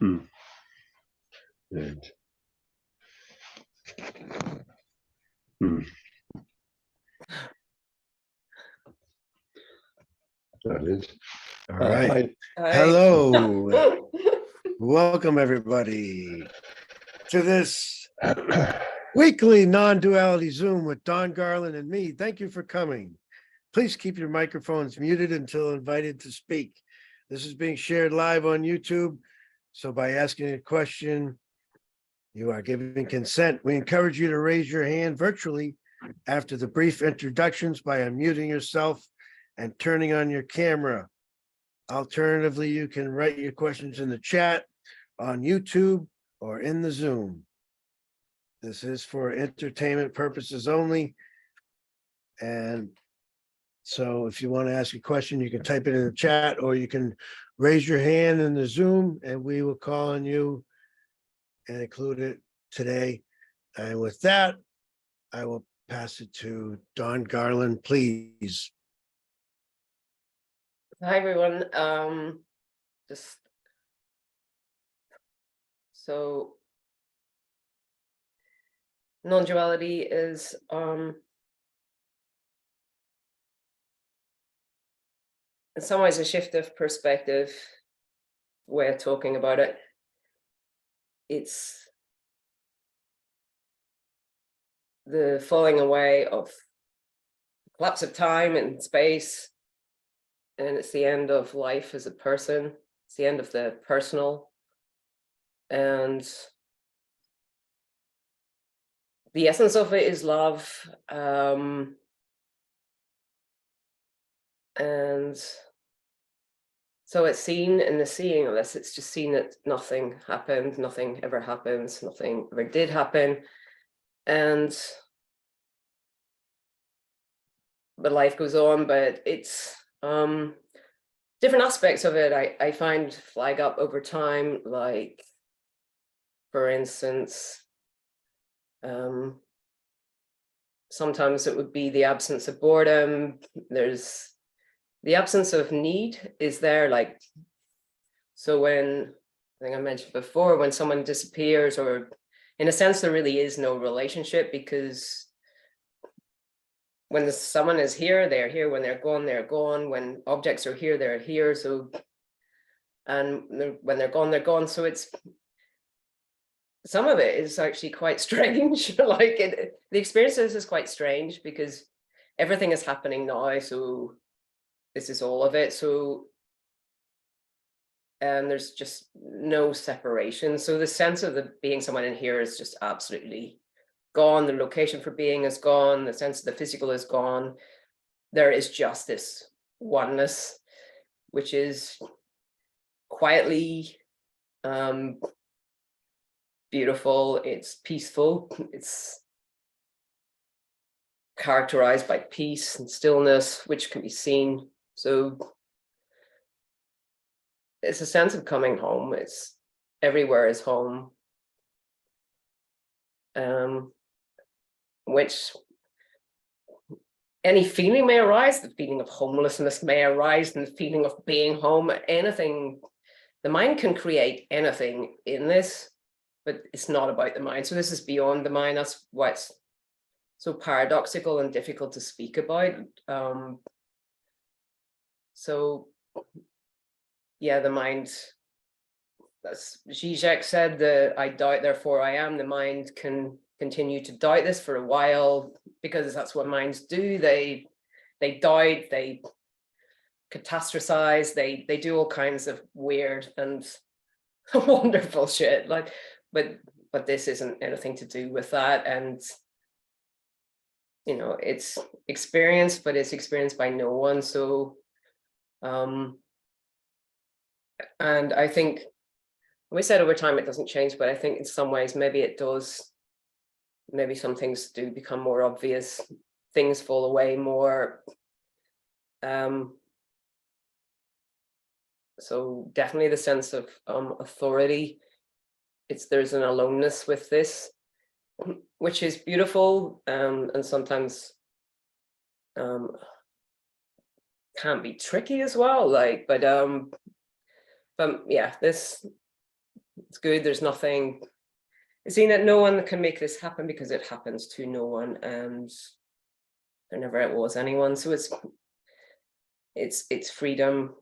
And, that is. All right. Hello. Welcome, everybody, to this weekly non-duality Zoom with Don Garland and me. Thank you for coming. Please keep your microphones muted until invited to speak. This is being shared live on YouTube. So by asking a question, you are giving consent. We encourage you to raise your hand virtually after the brief introductions by unmuting yourself and turning on your camera. Alternatively, you can write your questions in the chat on YouTube or in the Zoom. This is for entertainment purposes only. And so if you want to ask a question, you can type it in the chat or you can raise your hand in the Zoom and we will call on you and include it today. And with that, I will pass it to Don Garland, please. Hi, everyone. So non-duality is in some ways a shift of perspective, way of talking about it. It's the falling away of collapse of time and space, and it's the end of life as a person. It's the end of the personal, and the essence of it is love. And so it's seen in the seeing of this, it's just seen that nothing happened, nothing ever happens, nothing ever did happen. But life goes on, but it's different aspects of it I find flag up over time, like, for instance, sometimes it would be the absence of boredom. There's the absence of need is there, like, so when, I think I mentioned before, when someone disappears, or in a sense, there really is no relationship, because when someone is here, they're here. When they're gone, they're gone. When objects are here, they're here. So, and when they're gone, they're gone. So it's, some of it is actually quite strange. Like the experience is quite strange because everything is happening now. So this is all of it. So, and there's just no separation. So the sense of the being someone in here is just absolutely gone. The location for being is gone. The sense of the physical is gone. There is just this oneness, which is quietly beautiful. It's peaceful. It's characterized by peace and stillness, which can be seen. So it's a sense of coming home. It's everywhere is home. Which any feeling may arise, the feeling of homelessness may arise, and the feeling of being home, anything, the mind can create anything in this, but it's not about the mind. So this is beyond the mind. That's why it's so paradoxical and difficult to speak about. So yeah, the mind, as Zizek said, I doubt, therefore I am. The mind can continue to doubt this for a while, because that's what minds do. They doubt, they catastrophize, they do all kinds of weird and wonderful shit. Like, but this isn't anything to do with that. And you know, it's experienced, but it's experienced by no one. So and I think we said over time it doesn't change, but I think in some ways maybe it does. Maybe some things do become more obvious, things fall away more. So definitely the sense of authority. There's an aloneness with this, which is beautiful, and sometimes can be tricky as well. Like, but yeah, this it's good. There's nothing, seeing that no one can make this happen because it happens to no one, and there never was anyone. So it's freedom.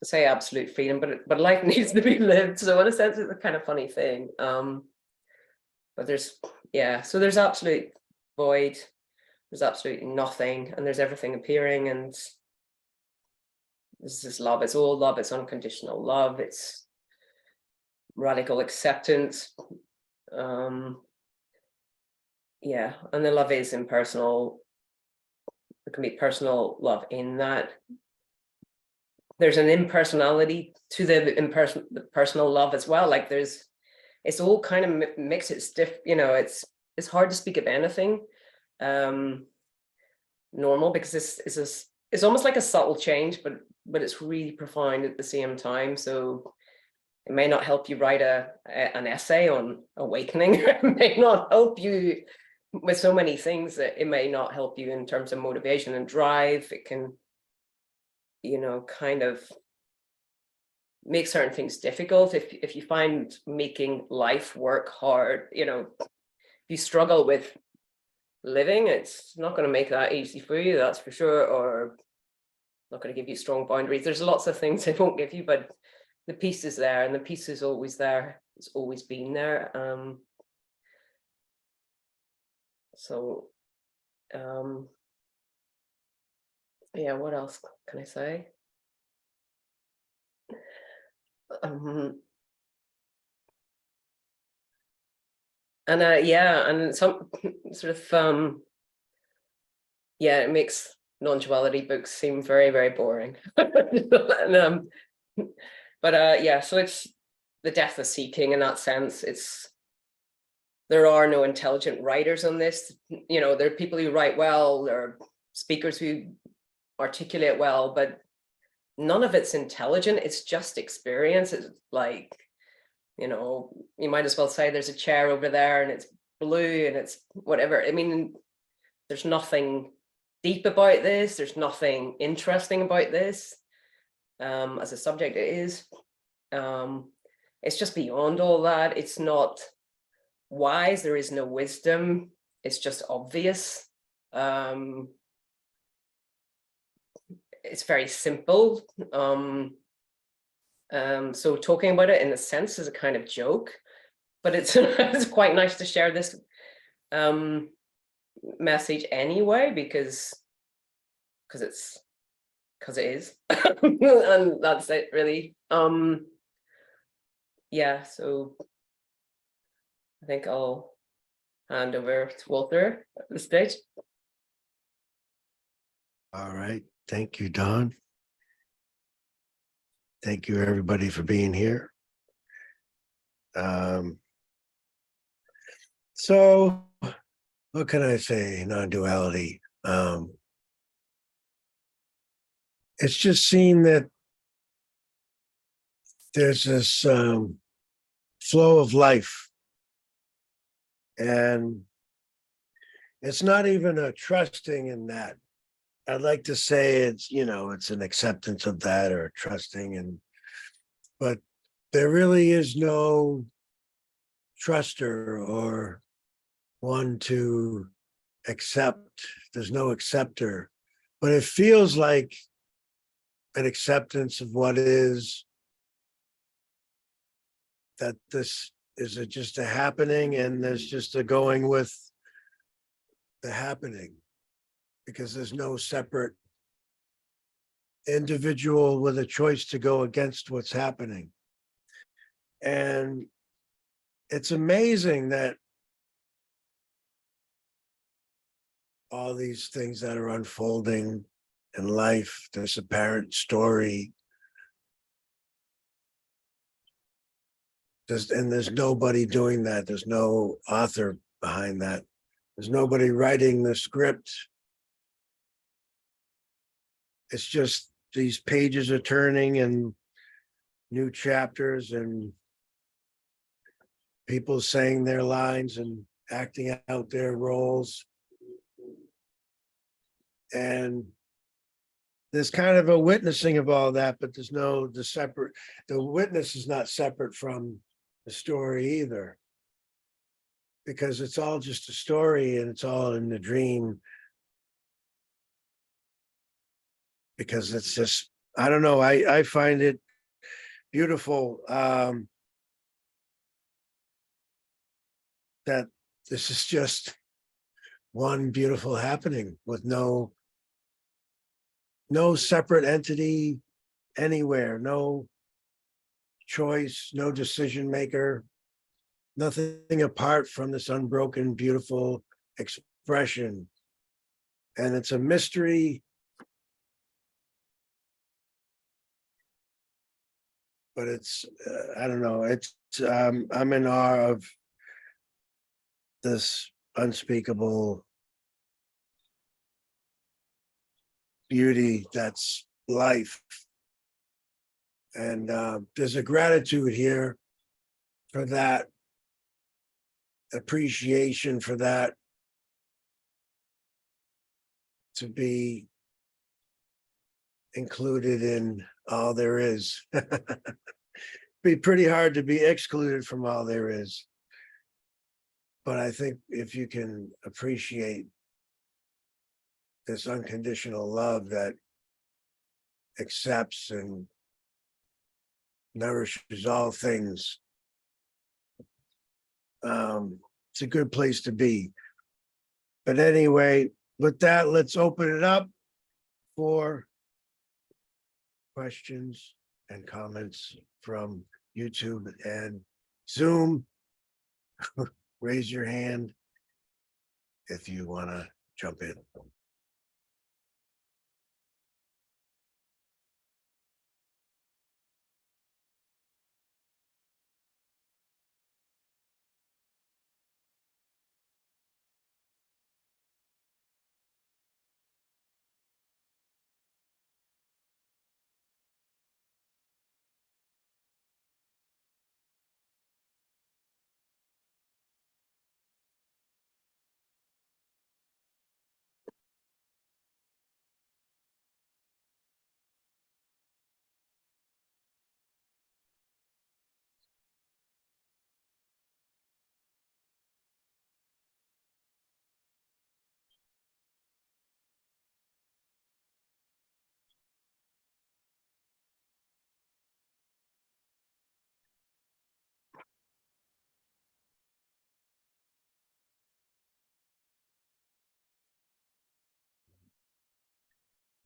I say absolute freedom, but life needs to be lived. So in a sense, it's a kind of funny thing. But so there's absolute void, there's absolutely nothing, and there's everything appearing, and this is love. It's all love. It's unconditional love. It's radical acceptance. Yeah, and the love is impersonal. There can be personal love in that. There's an impersonality to the personal love as well. Like it's all kind of mixed. It's it's hard to speak of anything normal, because it's almost like a subtle change, but it's really profound at the same time. So it may not help you write an essay on awakening. It may not help you with so many things, that it may not help you in terms of motivation and drive. It can, kind of make certain things difficult. If you find making life work hard, if you struggle with living, it's not going to make that easy for you, that's for sure, or not going to give you strong boundaries. There's lots of things it won't give you, but the peace is there, and the peace is always there. It's always been there. Yeah, what else can I say? And some sort of it makes non-duality books seem very, very boring. So it's the death of seeking in that sense. There are no intelligent writers on this. There are people who write well, there are speakers who articulate well, but none of it's intelligent. It's just experience. It's like, you might as well say there's a chair over there and it's blue and it's whatever. I mean, there's nothing deep about this. There's nothing interesting about this. As a subject, it is. It's just beyond all that. It's not wise. There is no wisdom. It's just obvious. It's very simple. So talking about it in a sense is a kind of joke, but it's it's quite nice to share this message anyway, because it is. And that's it, really. So I think I'll hand over to Walter at this stage. All right. Thank you, Dawn. Thank you, everybody, for being here. So what can I say? Non-duality. It's just seen that there's this flow of life, and it's not even a trusting in that. I'd like to say it's an acceptance of that, or trusting, but there really is no truster or one to accept. There's no acceptor, but it feels like an acceptance of what is, that this is just a happening, and there's just a going with the happening, because there's no separate individual with a choice to go against what's happening. And it's amazing that all these things that are unfolding in life, this apparent story, there's nobody doing that. There's no author behind that. There's nobody writing the script. It's just these pages are turning and new chapters and people saying their lines and acting out their roles. And there's kind of a witnessing of all that, but there's the witness is not separate from the story either, because it's all just a story and it's all in the dream. Because it's just, I don't know, I find it beautiful that this is just one beautiful happening with no separate entity anywhere, no choice, no decision maker, nothing apart from this unbroken, beautiful expression. And it's a mystery, but it's, I don't know, it's, I'm in awe of this unspeakable beauty that's life. And there's a gratitude here for that, appreciation for that, to be included in all there is. Be pretty hard to be excluded from all there is. But I think if you can appreciate this unconditional love that accepts and nourishes all things, it's a good place to be. But anyway, with that, let's open it up for questions and comments from YouTube and Zoom. Raise your hand if you want to jump in.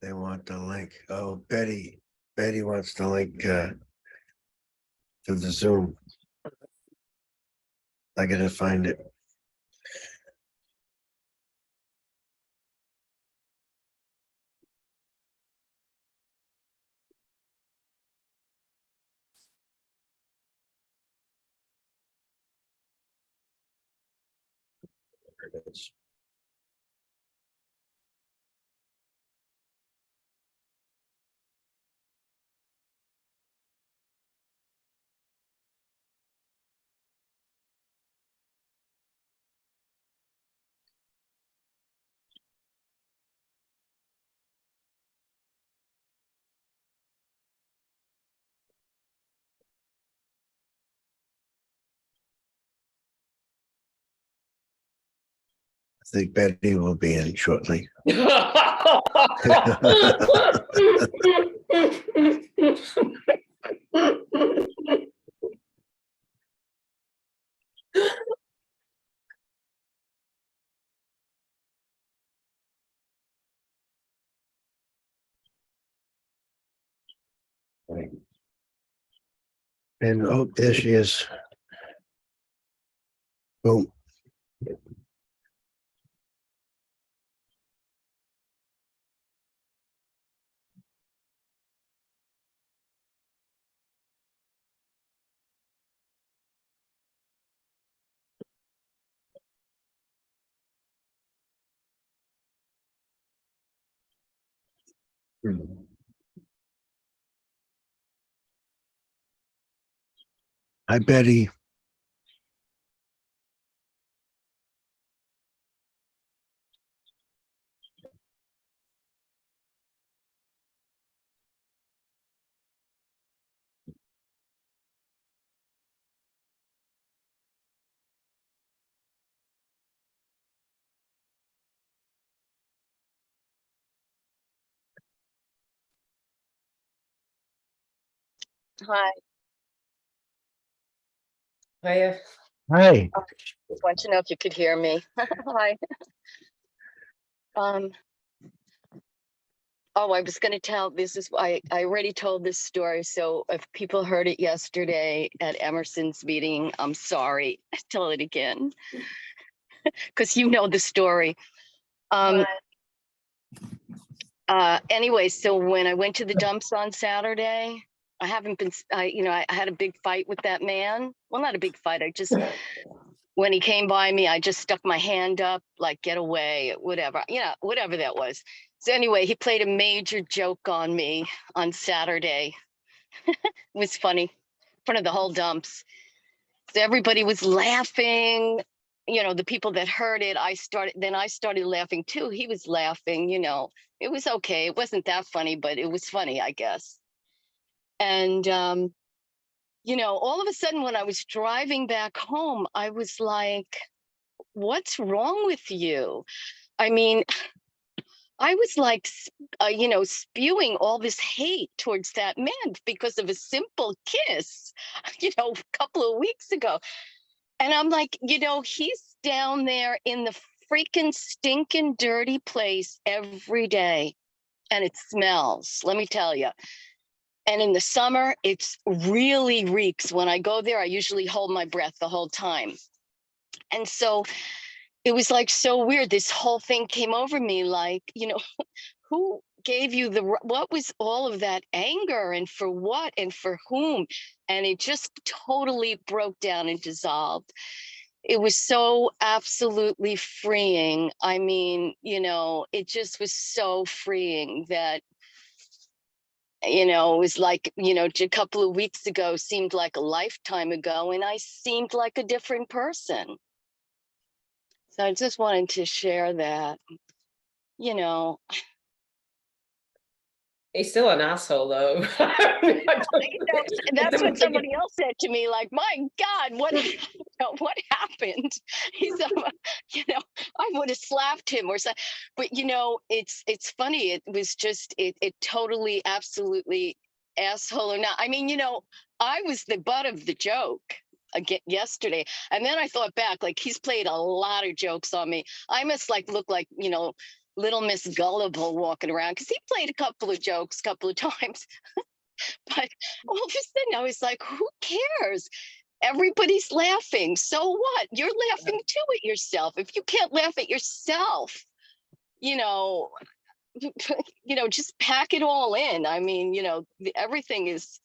They want the link. Oh, Betty wants the link to the Zoom. I gotta find it. There it is. I think Betty will be in shortly. And oh, there she is. Boom. Hi, Betty. Hi. Hiya. Hi. Just want to know if you could hear me. Hi. Oh, I was going to tell, I already told this story. So if people heard it yesterday at Emerson's meeting, I'm sorry. Tell it again. Because you know the story. Anyway, so when I went to the dumps on Saturday, I haven't been, I had a big fight with that man. Well, not a big fight. When he came by me, I just stuck my hand up, like, get away, whatever, whatever that was. So anyway, he played a major joke on me on Saturday. It was funny, in front of the whole dumps. So everybody was laughing. The people that heard it, I started laughing too. He was laughing, it was okay. It wasn't that funny, but it was funny, I guess. And, all of a sudden when I was driving back home, I was like, what's wrong with you? I mean, I was like, spewing all this hate towards that man because of a simple kiss, a couple of weeks ago. And I'm like, he's down there in the freaking stinking dirty place every day. And it smells, let me tell you. And in the summer, it's really reeks. When I go there, I usually hold my breath the whole time. And so it was like so weird. This whole thing came over me like, who gave you what was all of that anger and for what and for whom? And it just totally broke down and dissolved. It was so absolutely freeing. I mean, it just was so freeing that, it was like, a couple of weeks ago seemed like a lifetime ago, and I seemed like a different person. So I just wanted to share that, He's still an asshole, though. That's what somebody else said to me. Like, my God, what happened? He's, I would have slapped him or something. But it's funny. It was just it totally, absolutely asshole or not. I mean, I was the butt of the joke again yesterday, and then I thought back, like, he's played a lot of jokes on me. I must look like Little Miss Gullible walking around, because he played a couple of jokes a couple of times. But all of a sudden I was like, who cares? Everybody's laughing. So what? You're laughing too at yourself. If you can't laugh at yourself, just pack it all in. I mean, everything it's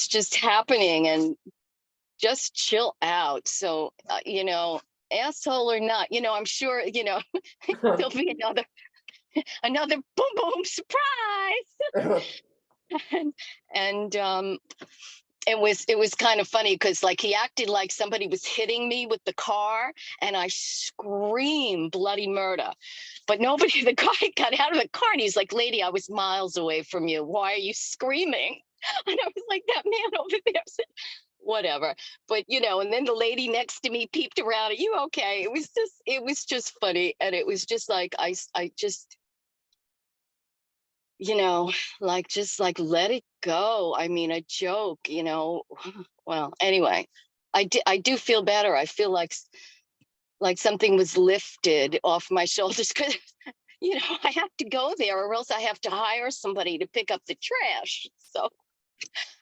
just happening, and just chill out. So, asshole or not, I'm sure, there'll be another boom boom surprise. and it was kind of funny because, like, he acted like somebody was hitting me with the car, and I screamed bloody murder, but nobody. The guy got out of the car and he's like, lady, I was miles away from you, why are you screaming? And I was like, that man over there said, whatever. But and then the lady next to me peeped around, are you okay? It was just funny. And it was just like, I just, just let it go. I mean, a joke, well, anyway, I do feel better. I feel like something was lifted off my shoulders, because I have to go there, or else I have to hire somebody to pick up the trash. So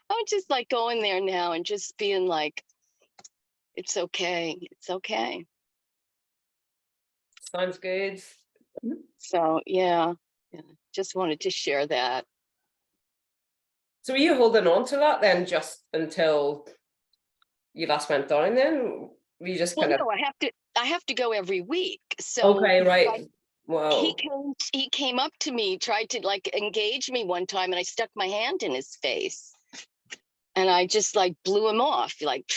I'm just like going there now and just being like, it's okay. It's okay. Sounds good. So yeah, just wanted to share that. So were you holding on to that then just until you last went down then? Were you just No, I have to go every week. So okay, right. Wow. He came up to me, tried to like engage me one time, and I stuck my hand in his face. And I just like blew him off, like,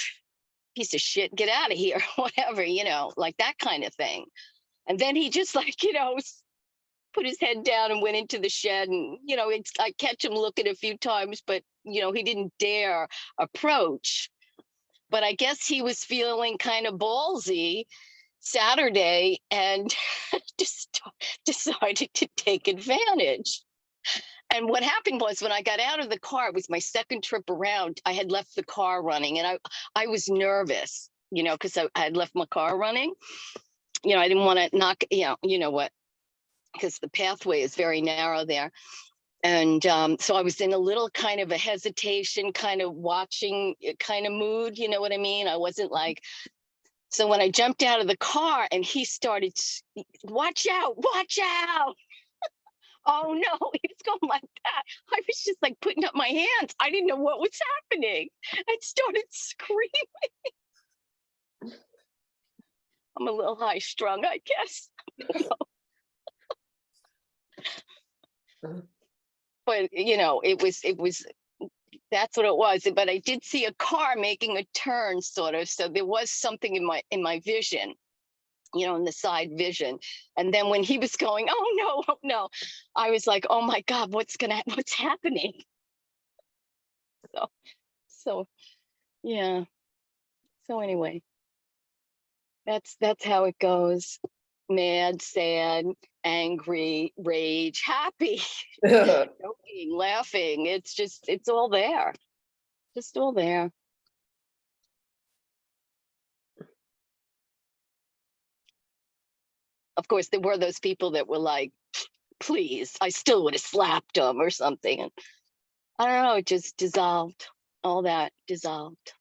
piece of shit, get out of here, whatever, like that kind of thing. And then he just like, put his head down and went into the shed. And, I catch him looking a few times, but, he didn't dare approach. But I guess he was feeling kind of ballsy Saturday and just decided to take advantage. And what happened was when I got out of the car, it was my second trip around. I had left the car running, and I was nervous, because I had left my car running. I didn't want to knock, what, because the pathway is very narrow there. And so I was in a little kind of a hesitation, kind of watching kind of mood. You know what I mean? I wasn't like, so when I jumped out of the car and he started, watch out, watch out. Oh no, he was going like that. I was just like putting up my hands. I didn't know what was happening. I started screaming. I'm a little high strung, I guess. But it was that's what it was. But I did see a car making a turn, sort of. So there was something in my vision, in the side vision. And then when he was going, oh no, I was like, oh my God, what's happening? So yeah. So anyway, that's how it goes. Mad, sad, angry, rage, happy, joking, laughing. It's all there. Just all there. Of course, there were those people that were like, please, I still would have slapped him or something. And I don't know, it just dissolved. All that dissolved.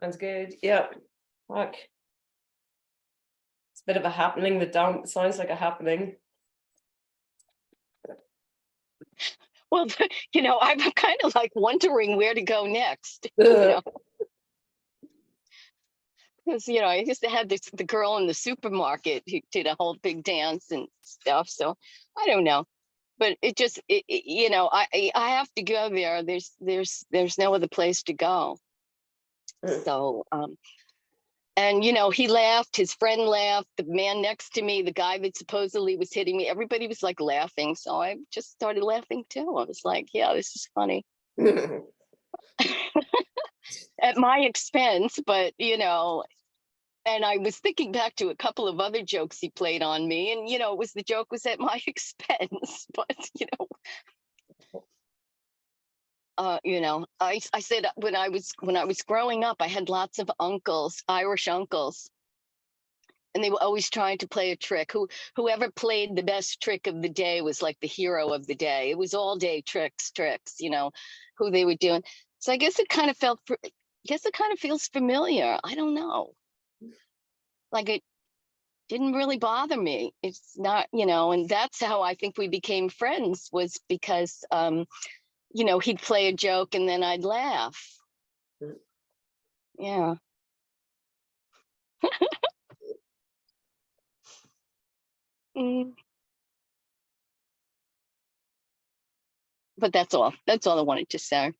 Sounds good. Yep. Fuck. It's a bit of a happening. The dump sounds like a happening. Well, I'm kind of like wondering where to go next. Because I used to have the girl in the supermarket who did a whole big dance and stuff. So I don't know, but it just I have to go there. There's no other place to go. So and he laughed. His friend laughed. The man next to me, the guy that supposedly was hitting me, everybody was like laughing. So I just started laughing too. I was like, yeah, this is funny. At my expense, but and I was thinking back to a couple of other jokes he played on me, and the joke was at my expense, but I said when I was growing up, I had lots of uncles, Irish uncles, and they were always trying to play a trick. Whoever played the best trick of the day was like the hero of the day. It was all day tricks, who they were doing. So I guess it kind of feels familiar. I don't know. Like it didn't really bother me. It's not, and that's how I think we became friends, was because, he'd play a joke and then I'd laugh. Yeah. But that's all I wanted to say.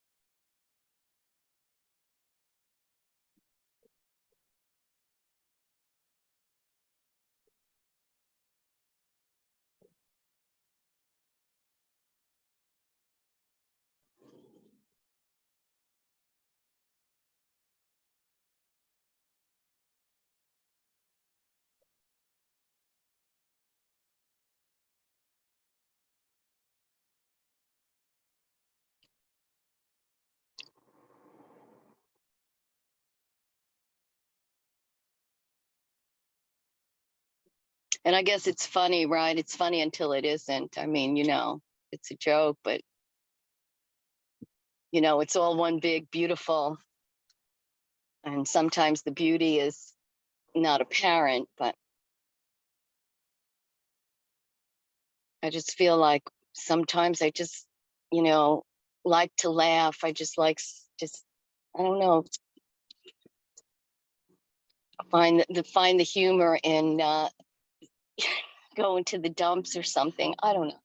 And I guess it's funny, right? It's funny until it isn't. I mean, it's a joke, but it's all one big beautiful. And sometimes the beauty is not apparent, but I just feel like sometimes I just, like to laugh. I just like, I don't know, find the humor in going to the dumps or something. I don't know.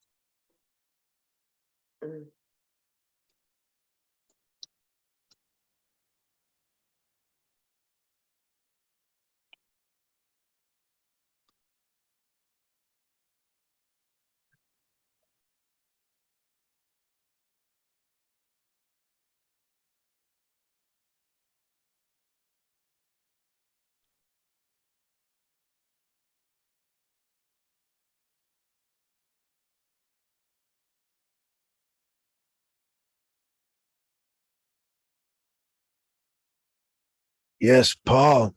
Yes, Paul.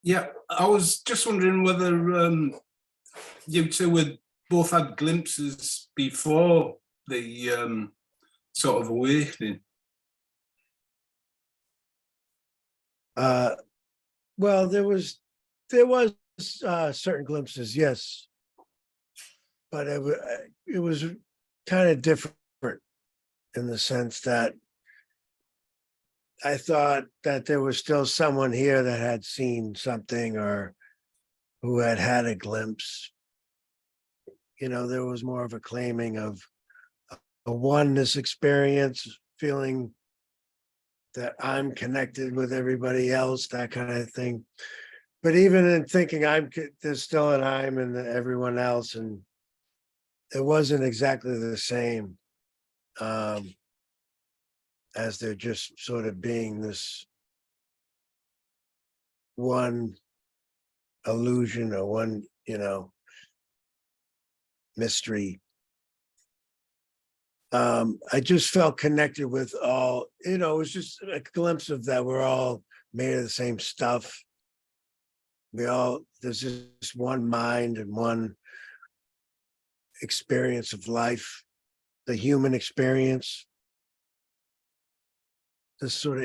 Yeah, I was just wondering whether you two had both had glimpses before the sort of awakening. Well, there was certain glimpses, yes, but it was kind of different in the sense that I thought that there was still someone here that had seen something or who had had a glimpse. You know, there was more of a claiming of a oneness experience, feeling that I'm connected with everybody else, that kind of thing. But even in thinking there's still an I'm and everyone else, and it wasn't exactly the same as they're just sort of being this one illusion or one, mystery. I just felt connected with all, it was just a glimpse of that. We're all made of the same stuff. There's just one mind and one experience of life, the human experience. This sort of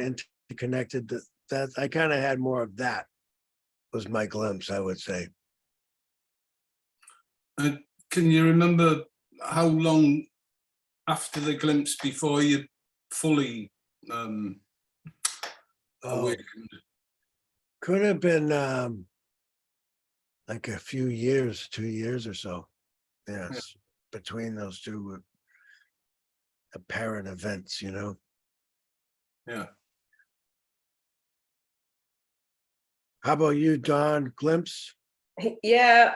interconnected, that I kind of had more of that was my glimpse, I would say. Can you remember how long after the glimpse before you fully awakened? Could have been like a few years, 2 years or so. Yes, yeah. Between those two apparent events, Yeah. How about you, Don? Glimpse? Yeah,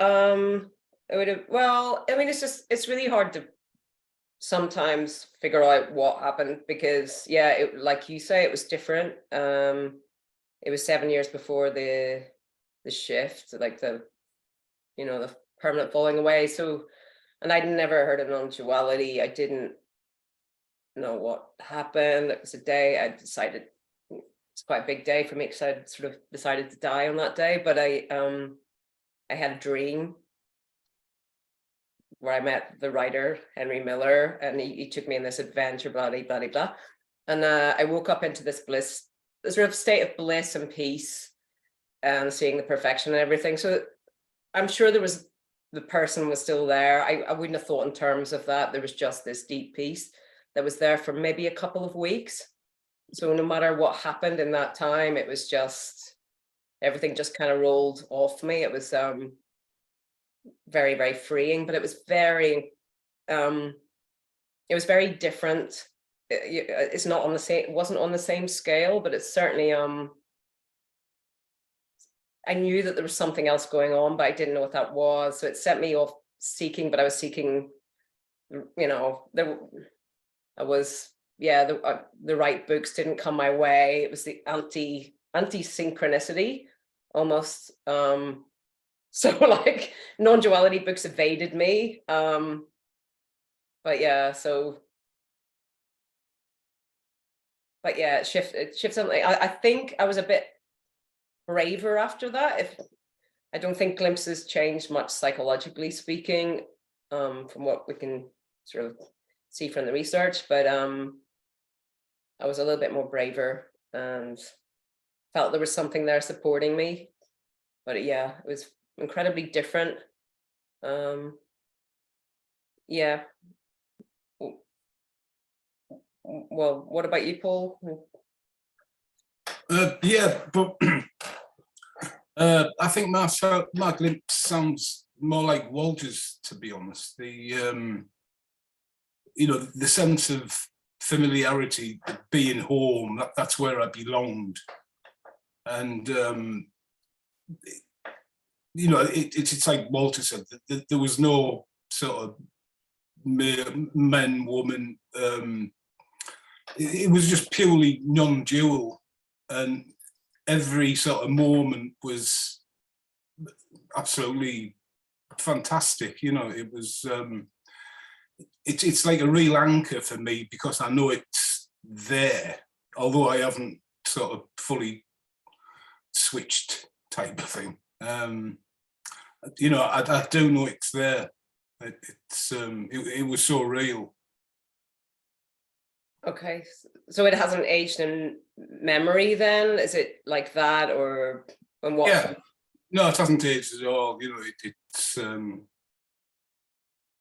it would have, well, I mean, it's really hard to sometimes figure out what happened because, yeah, like you say, it was different. It was 7 years before the shift, like the permanent falling away. So, and I'd never heard of non-duality. I didn't know what happened. It was a day I decided, it's quite a big day for me because I'd sort of decided to die on that day. But I had a dream where I met the writer, Henry Miller, and he took me in this adventure, blah, blah, blah, blah. And I woke up into this sort of state of bliss and peace and seeing the perfection and everything. So I'm sure the person was still there. I wouldn't have thought in terms of that. There was just this deep peace that was there for maybe a couple of weeks. So no matter what happened in that time, it was just, everything just kind of rolled off me. It was very, very freeing, but it was very different. It's not on the same, it wasn't on the same scale, but it's certainly, I knew that there was something else going on, but I didn't know what that was. So it set me off seeking, but I was seeking, the right books didn't come my way. It was the anti-synchronicity almost. So like non-duality books evaded me. But yeah, it shifted something. I think I was a bit braver after that. I don't think glimpses changed much psychologically speaking, from what we can sort of see from the research, but I was a little bit more braver and felt there was something there supporting me. But yeah, it was incredibly different. Yeah. Well, what about you, Paul? Yeah, but I think my glimpse sounds more like Walter's, to be honest. The the sense of familiarity, being home, that's where I belonged. And it's like Walter said, there was no sort of men, woman. It was just purely non-dual, and every sort of moment was absolutely fantastic. It was it's like a real anchor for me because I know it's there, although I haven't sort of fully switched type of thing. You know, I do know it's there. It was so real. Okay, so it hasn't aged in memory then? Is it like that, or and what? Yeah, no, it hasn't aged at all. You know, it's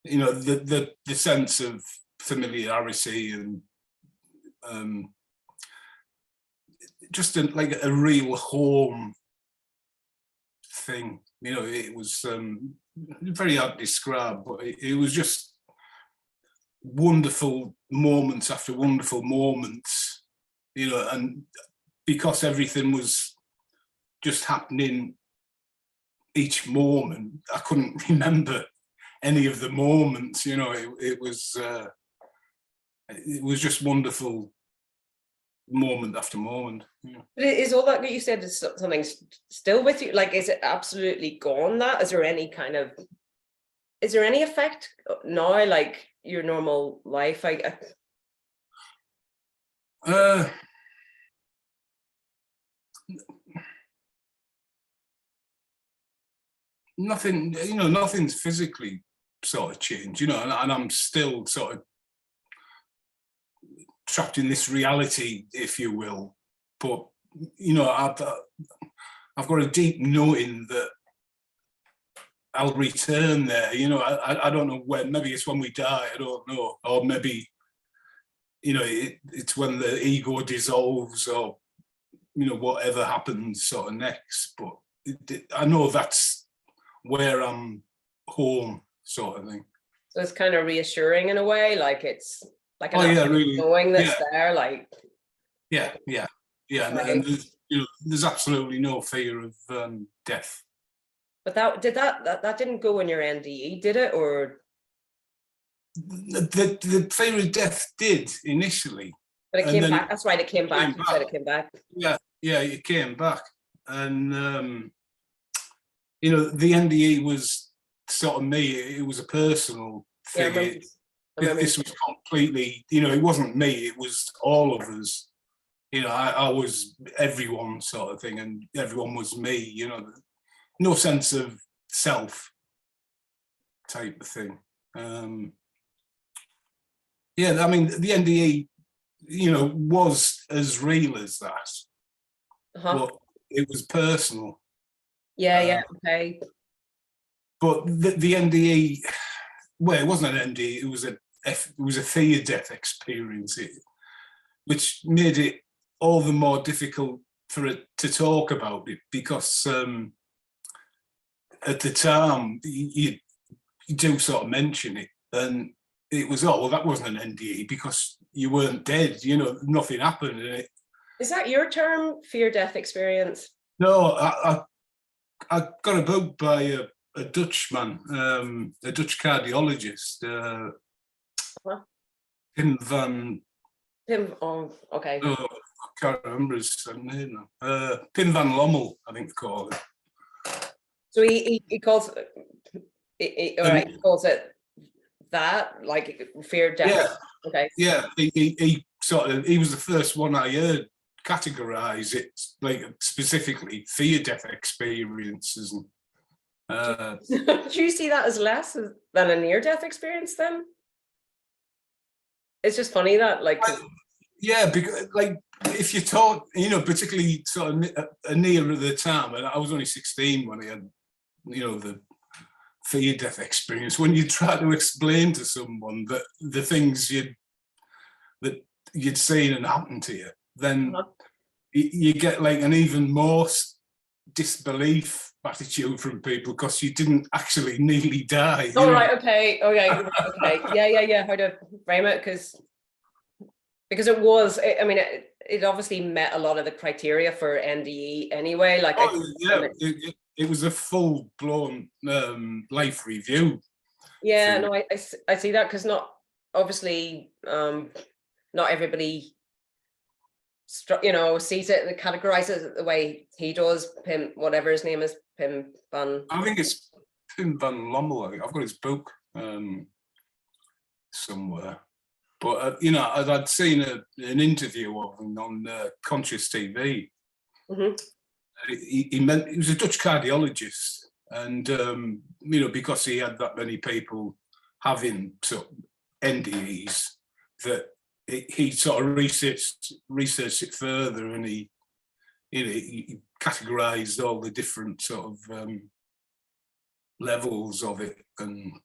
you know, the sense of familiarity and just like a real home thing. You know, it was very hard to describe, but it was just wonderful moments after wonderful moments, you know, and because everything was just happening each moment, I couldn't remember any of the moments, you know. It was just wonderful moment after moment. Yeah. But is all that you said is something still with you? Like, is it absolutely gone? That is there any kind of, is there any effect now, like your normal life? Nothing, you know, nothing's physically sort of changed, you know, and I'm still sort of trapped in this reality, if you will. But you know, I've got a deep knowing that I'll return there. You know, I don't know when. Maybe it's when we die. I don't know, or maybe, you know, it's when the ego dissolves, or you know, whatever happens sort of next. But I know that's where I'm home, sort of thing. So it's kind of reassuring in a way, like it's like really, knowing that's there, like yeah, right. and there's, you know, there's absolutely no fear of death. But that didn't go in your NDE, did it? Or the fear of death did initially, but it came back. That's right, it came back. You said it came back. Yeah, it came back, and you know, the NDE was sort of me. It was a personal thing. Yeah, I remember. This was completely, you know, it wasn't me. It was all of us. You know, I was everyone sort of thing, and everyone was me. You know, no sense of self type of thing. Yeah, I mean, the NDE, you know, was as real as that, but it was personal. Yeah, okay. But the NDE, well, it wasn't an NDE. It was a fear death experience, which made it all the more difficult for it to talk about it, because at the time you do sort of mention it, and it was, oh well, that wasn't an NDE because you weren't dead. You know, nothing happened. And is that your term, fear death experience? No, I got a book by a Dutchman, a Dutch cardiologist, Pim van. Oh, okay. Oh, I can't remember his name now. Pim van Lommel, I think they call it. So he calls he calls it that, like fear death. Yeah. Okay. Yeah, he was the first one I heard categorize it, like specifically fear death experiences. And do you see that as less than a near-death experience then? It's just funny that, like, yeah, because like if you talk, you know, particularly sort of near the time, and I was only 16 when I had, you know, the fear death experience. When you try to explain to someone that the things that you'd seen and happened to you, then you get like an even more disbelief attitude from people, because you didn't actually nearly die. Oh, right, okay, okay, yeah, how to frame it, because it was, I mean, it obviously met a lot of the criteria for NDE anyway. Like, it was a full-blown life review. Yeah, no, I see that, because not obviously not everybody, you know, sees it, categorizes it the way he does. Pim, whatever his name is, Pim van. I think it's Pim van Lommel. I've got his book somewhere. But you know, I'd seen an interview of him on Conscious TV. Mm-hmm. He was a Dutch cardiologist, and you know, because he had that many people having sort of NDEs, that he sort of researched it further, and he categorized all the different sort of levels of it and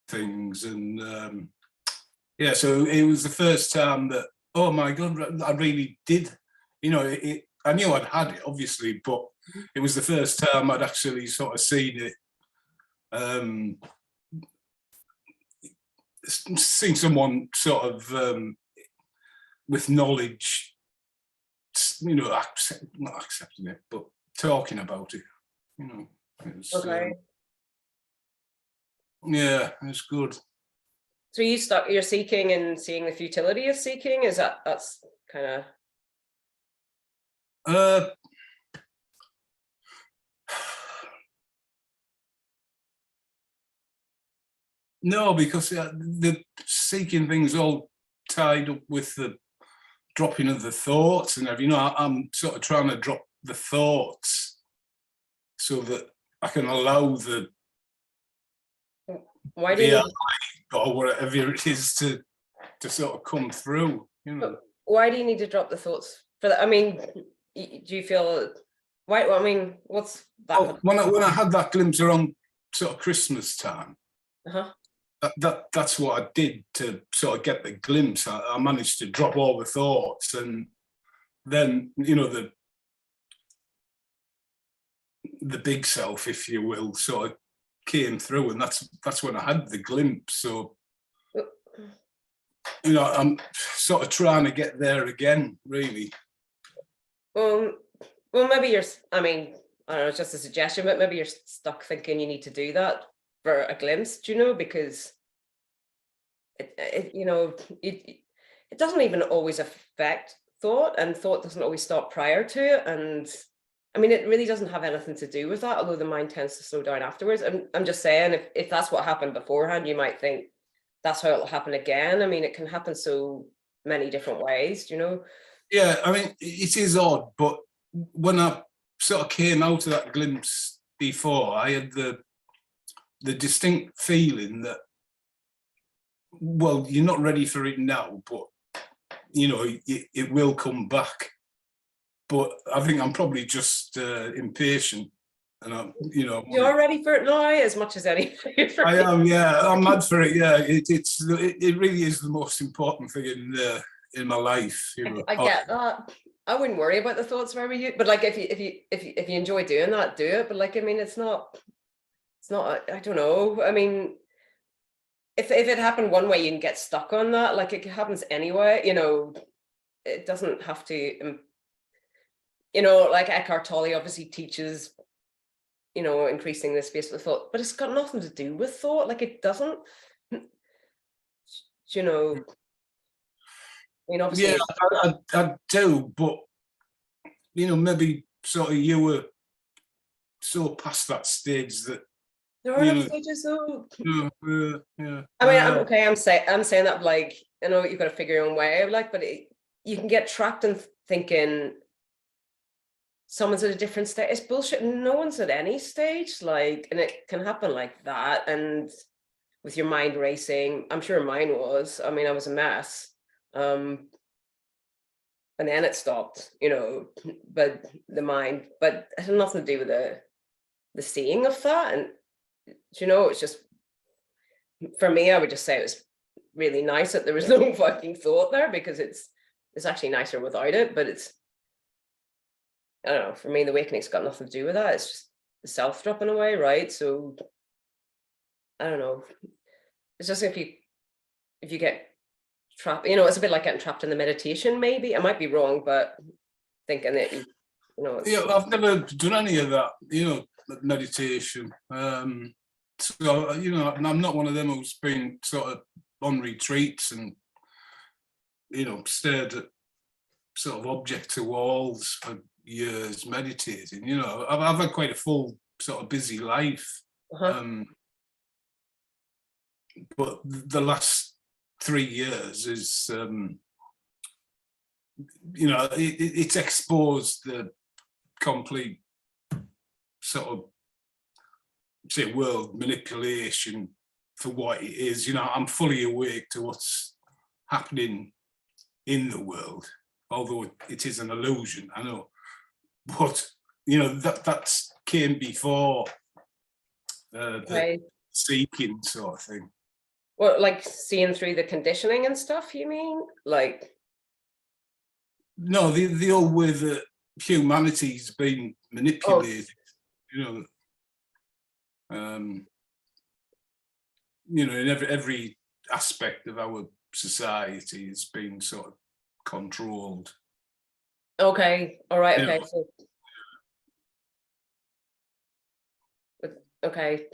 things, and yeah, so it was the first time that, oh my God, I really did, you know, I knew I'd had it, obviously, but it was the first time I'd actually sort of seen it, seen someone sort of with knowledge, you know, not accepting it, but talking about it, you know. It was, Okay. Yeah, it was good. So you're seeking and seeing the futility of seeking? Is that's kind of no, because the seeking things all tied up with the dropping of the thoughts and everything. You know, I'm sort of trying to drop the thoughts so that I can allow the why do you or whatever it is to sort of come through, you know. Why do you need to drop the thoughts for that? I mean, do you feel why? I mean, what's that? Oh, when I had that glimpse around sort of Christmas time, that's what I did to sort of get the glimpse. I managed to drop all the thoughts, and then, you know, the big self, if you will, sort of came through, and that's when I had the glimpse. So, you know, I'm sort of trying to get there again, really. Well, maybe you're, I mean, I don't know, it's just a suggestion, but maybe you're stuck thinking you need to do that for a glimpse, do you know, because it you know, it doesn't even always affect thought, and thought doesn't always stop prior to it. And I mean, it really doesn't have anything to do with that, although the mind tends to slow down afterwards. I'm just saying, if that's what happened beforehand, you might think that's how it'll happen again. I mean, it can happen so many different ways, you know? Yeah, I mean, it is odd, but when I sort of came out of that glimpse before, I had the distinct feeling that, well, you're not ready for it now, but, you know, it will come back. But I think I'm probably just impatient, and I'm, you know, you're ready for it now as much as anybody. I am, yeah, I'm mad for it. Yeah, it really is the most important thing in my life. You know, I get that. I wouldn't worry about the thoughts if I were you, but like if you enjoy doing that, do it. But like, I mean, it's not. I don't know. I mean, if it happened one way, you can get stuck on that. Like, it happens anyway. You know, it doesn't have to. You know, like Eckhart Tolle obviously teaches, you know, increasing the space of thought, but it's got nothing to do with thought. Like, it doesn't. You know. I mean, obviously. Yeah, I do, but you know, maybe sort of you were so past that stage that There are no stages though. Yeah. I mean, I'm okay. I'm saying that, like, I know you've got to figure your own way, like, but you can get trapped in thinking someone's at a different stage. It's bullshit. No one's at any stage, like, and it can happen like that. And with your mind racing, I'm sure mine was. I mean, I was a mess. And then it stopped, you know, but the mind, but it had nothing to do with the seeing of that. And, you know, it's just, for me, I would just say it was really nice that there was no fucking thought there, because it's actually nicer without it. But it's, I don't know, for me, the awakening's got nothing to do with that. It's just the self dropping away, right? So I don't know. It's just if you get trapped, you know, it's a bit like getting trapped in the meditation, maybe. I might be wrong, but thinking that you know, yeah, I've never done any of that, you know, meditation. So, you know, I'm not one of them who's been sort of on retreats and, you know, stared at sort of object to walls for years meditating. You know, I've had quite a full sort of busy life. But the last 3 years is, you know, it's exposed the complete sort of, say, world manipulation for what it is. You know, I'm fully awake to what's happening in the world, although it is an illusion, I know. But, you know, that's came before the seeking sort of thing. Well, like seeing through the conditioning and stuff, you mean? Like, no, the old way that humanity's been manipulated, you know, in every aspect of our society has been sort of controlled. okay, all right, You okay, know. so, okay.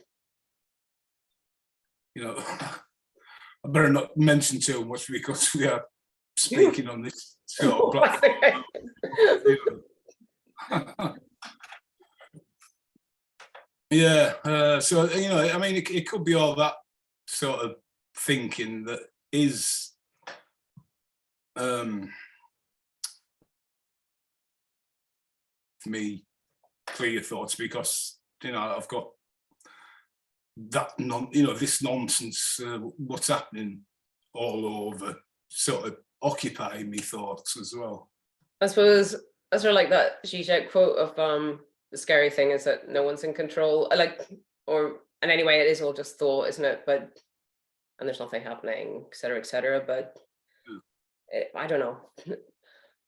You know, I better not mention too much because we are speaking on this sort of platform. Yeah, so, you know, I mean, it could be all that sort of thinking that is me clear thoughts, because, you know, I've got that this nonsense, what's happening all over, sort of occupying me thoughts as well. I suppose I sort of like that Zizek quote of the scary thing is that no one's in control. I like, and anyway, it is all just thought, isn't it? But and there's nothing happening, etc., etc. But I don't know.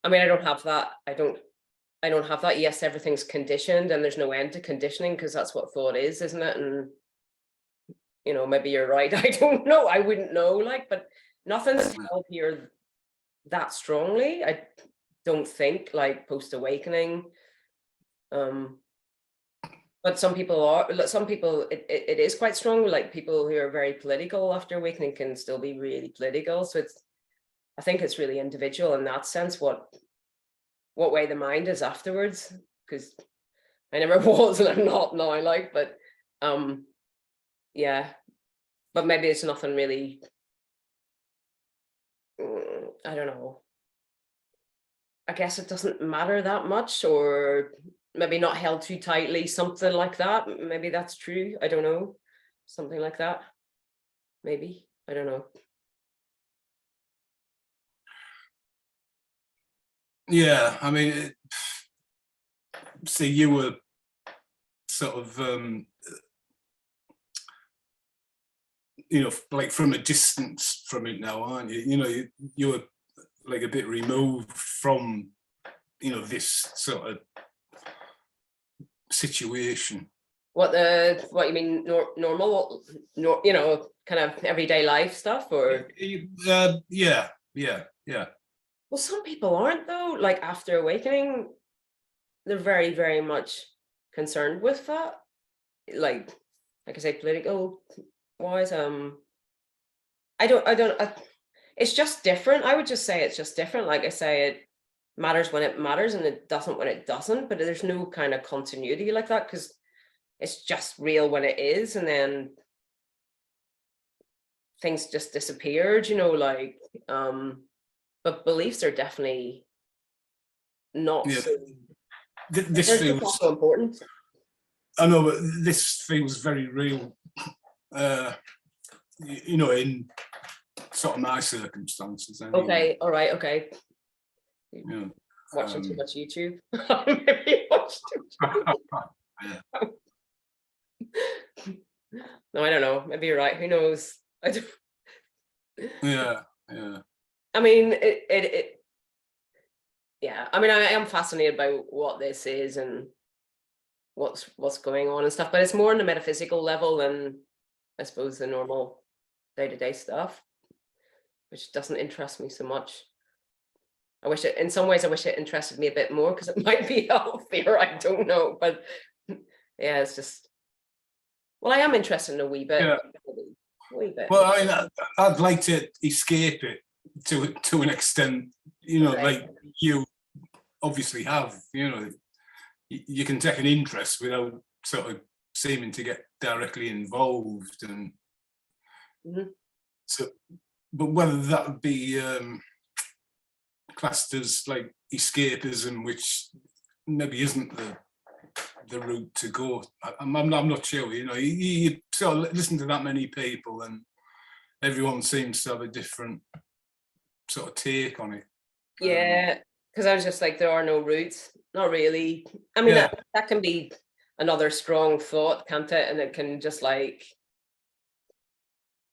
I mean, I don't have that. I don't have that. Yes, everything's conditioned, and there's no end to conditioning, because that's what thought is, isn't it? And you know, maybe you're right. I don't know. I wouldn't know. Like, but nothing's held here that strongly. I don't think, like, post awakening. But some people are. Some people, it is quite strong. Like people who are very political after awakening can still be really political. So I think it's really individual in that sense. What way the mind is afterwards, because I never was and I'm not now. Like, but yeah, but maybe it's nothing really. I don't know. I guess it doesn't matter that much, or maybe not held too tightly, something like that. Maybe that's true. I don't know. Something like that. Maybe. I don't know. Yeah, I mean, see, you were sort of, you know, like from a distance from it now, aren't you? You know, you were like a bit removed from, you know, this sort of situation. What you mean, normal, you know, kind of everyday life stuff, or? Yeah. Well, some people aren't though. Like after awakening, they're very, very much concerned with that. Like I say, political wise, it's just different. I would just say it's just different. Like I say, it matters when it matters and it doesn't when it doesn't, but there's no kind of continuity like that, because it's just real when it is, and then things just disappeared, you know, like, but beliefs are definitely not so, this feels not so important. I know, but this feels very real, you know, in sort of my circumstances. Anyway. Okay, all right, okay. Yeah. Watching too much YouTube. Maybe watch too much. Yeah. No, I don't know. Maybe you're right. Who knows? I don't. Yeah. I mean, yeah. I mean, I am fascinated by what this is and what's going on and stuff, but it's more on the metaphysical level than, I suppose, the normal day-to-day stuff, which doesn't interest me so much. In some ways I wish it interested me a bit more, because it might be healthier. I don't know, but yeah, it's just, well, I am interested in a wee bit. Yeah. A wee bit. Well, I mean, I'd like to escape it to an extent, you know, Right. like you obviously have, you know, you can take an interest without sort of seeming to get directly involved, and so, but whether that would be classed as like escapism, which maybe isn't the route to go. I'm not sure. You know, you sort of listen to that many people, and everyone seems to have a different sort of take on it. Yeah, because I was just like, there are no routes. Not really. I mean, Yeah. that can be another strong thought, can't it? And it can just like,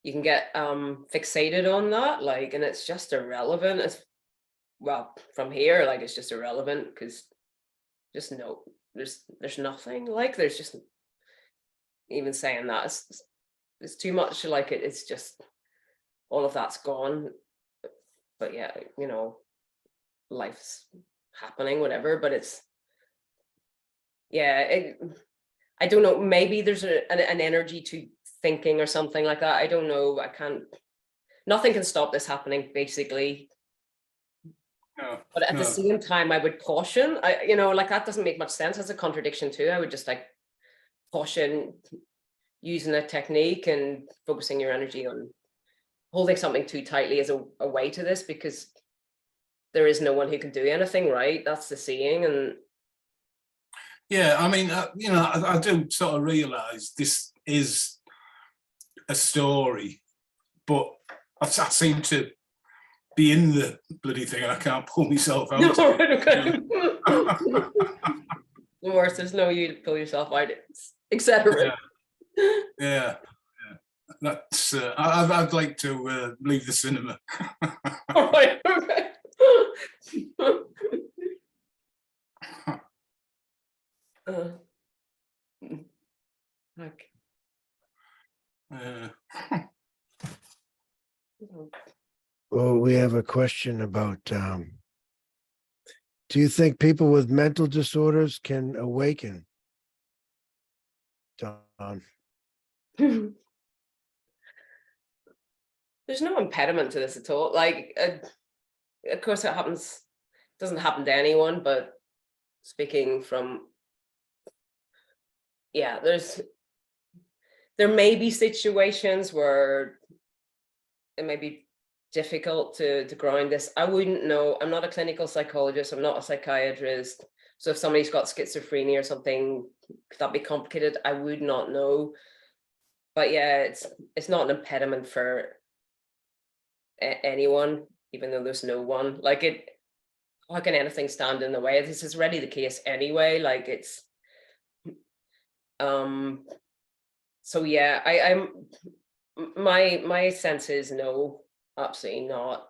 you can get fixated on that, like, and it's just irrelevant. It's, well, from here, like, it's just irrelevant because just no, there's nothing. Like, there's just, even saying that it's too much. Like, it's just, all of that's gone. But yeah, you know, life's happening, whatever. But it's, yeah, I don't know. Maybe there's an energy to thinking or something like that. I don't know. I can't. Nothing can stop this happening, basically. No, but at the same time, I would caution. You know, like, that doesn't make much sense. As a contradiction too. I would just like caution using a technique and focusing your energy on holding something too tightly as a way to this, because there is no one who can do anything, right? That's the saying. And yeah, I mean, you know, I do sort of realise this is a story, but I seem to be in the bloody thing and I can't pull myself out. No, okay. The worst is no you to pull yourself out, etc. Yeah. That's. I'd like to leave the cinema. All right. Okay. Okay. Well, we have a question about, do you think people with mental disorders can awaken? Don. There's no impediment to this at all. Like, of course, it happens. It doesn't happen to anyone, but speaking from, yeah, there may be situations where it may be difficult to ground this. I wouldn't know. I'm not a clinical psychologist. I'm not a psychiatrist. So if somebody's got schizophrenia or something, could that be complicated? I would not know. But yeah, it's not an impediment for anyone, even though there's no one. Like, it, how can anything stand in the way? This is already the case anyway. Like, it's so yeah, I'm my sense is no, absolutely not.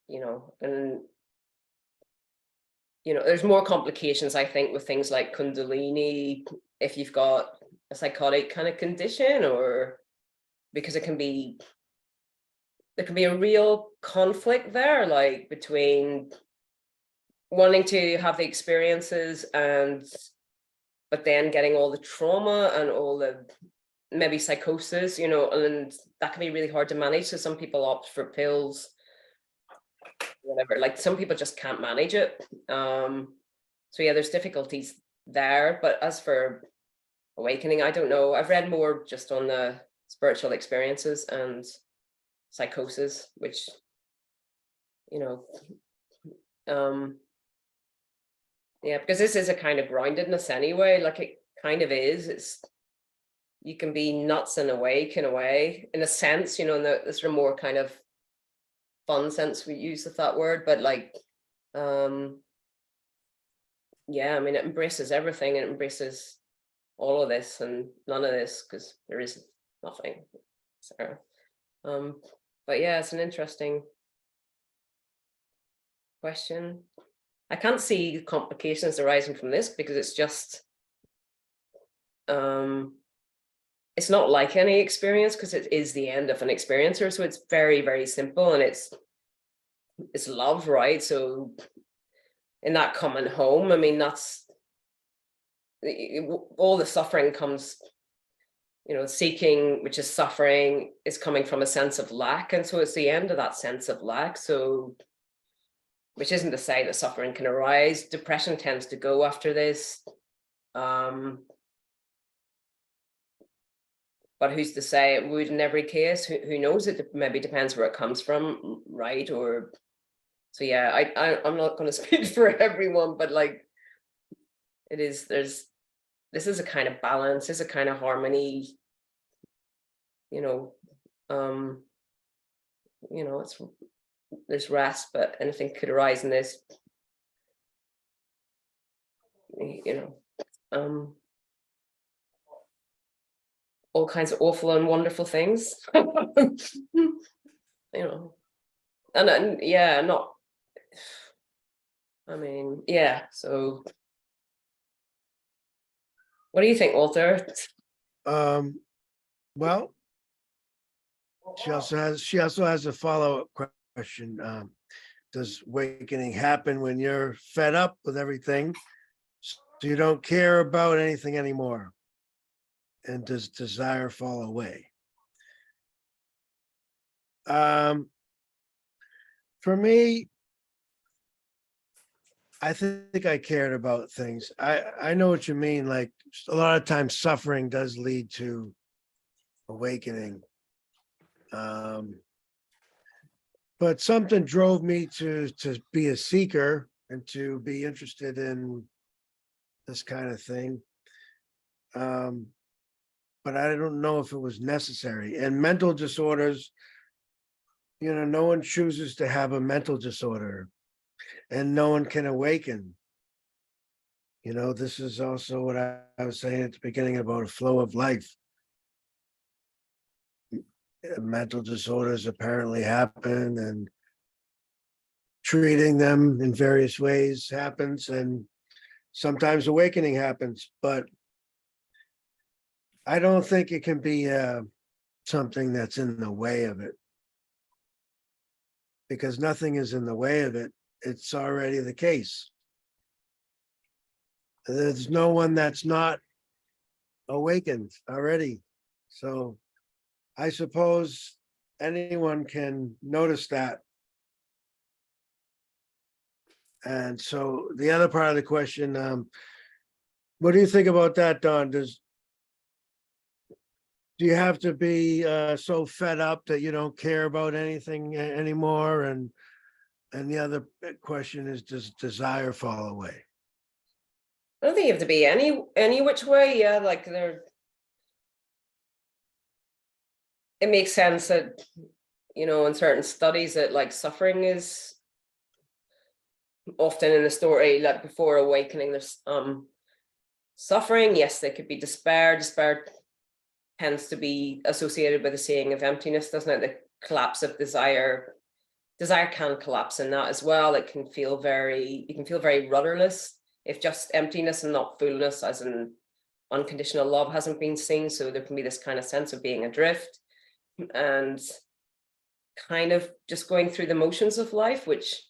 You know, and you know, there's more complications, I think, with things like Kundalini if you've got a psychotic kind of condition, or because there can be a real conflict there, like between wanting to have the experiences but then getting all the trauma and all the maybe psychosis, you know, and that can be really hard to manage. So some people opt for pills, whatever, like some people just can't manage it. So yeah, there's difficulties there. But as for awakening, I don't know. I've read more just on the spiritual experiences and psychosis, which, you know, yeah, because this is a kind of groundedness anyway. Like, it kind of is. It's, you can be nuts and awake in a way, in a sense, you know, in the sort of more kind of fun sense we use of that word. But like, yeah, I mean, it embraces everything, and it embraces all of this and none of this, because there is nothing. So, but yeah, it's an interesting question. I can't see complications arising from this because it's just, it's not like any experience, because it is the end of an experiencer. So it's very, very simple, and it's love, right? So in that common home, I mean, that's all the suffering comes, you know, seeking, which is suffering, is coming from a sense of lack. And so it's the end of that sense of lack. So, which isn't to say that suffering can arise. Depression tends to go after this. but who's to say it would in every case? Who knows? It maybe depends where it comes from, right? Or so yeah, I'm not going to speak for everyone, but like this is a kind of balance, this is a kind of harmony, it's there's rest, but anything could arise in this, all kinds of awful and wonderful things. And yeah, not, I mean, yeah. So what do you think, Walter? Well, she also has a follow-up question. Does awakening happen when you're fed up with everything, so you don't care about anything anymore? And does desire fall away? For me, I think I cared about things. I know what you mean. Like a lot of times suffering does lead to awakening. But something drove me to be a seeker and to be interested in this kind of thing. But I don't know if it was necessary. And mental disorders, no one chooses to have a mental disorder, and no one can awaken. This is also what I was saying at the beginning about a flow of life. Mental disorders apparently happen, and treating them in various ways happens, and sometimes awakening happens, but I don't think it can be something that's in the way of it, because nothing is in the way of it. It's already the case. There's no one that's not awakened already. So I suppose anyone can notice that. And so the other part of the question, what do you think about that, Don? Do you have to be so fed up that you don't care about anything anymore? And the other question is, does desire fall away? I don't think you have to be any which way. Yeah, like it makes sense that, in certain studies that like suffering is often in the story, like before awakening, there's suffering. Yes, there could be despair. Despair tends to be associated with the seeing of emptiness, doesn't it? The collapse of desire. Desire can collapse in that as well. You can feel very rudderless if just emptiness and not fullness, as in unconditional love, hasn't been seen. So there can be this kind of sense of being adrift and kind of just going through the motions of life, which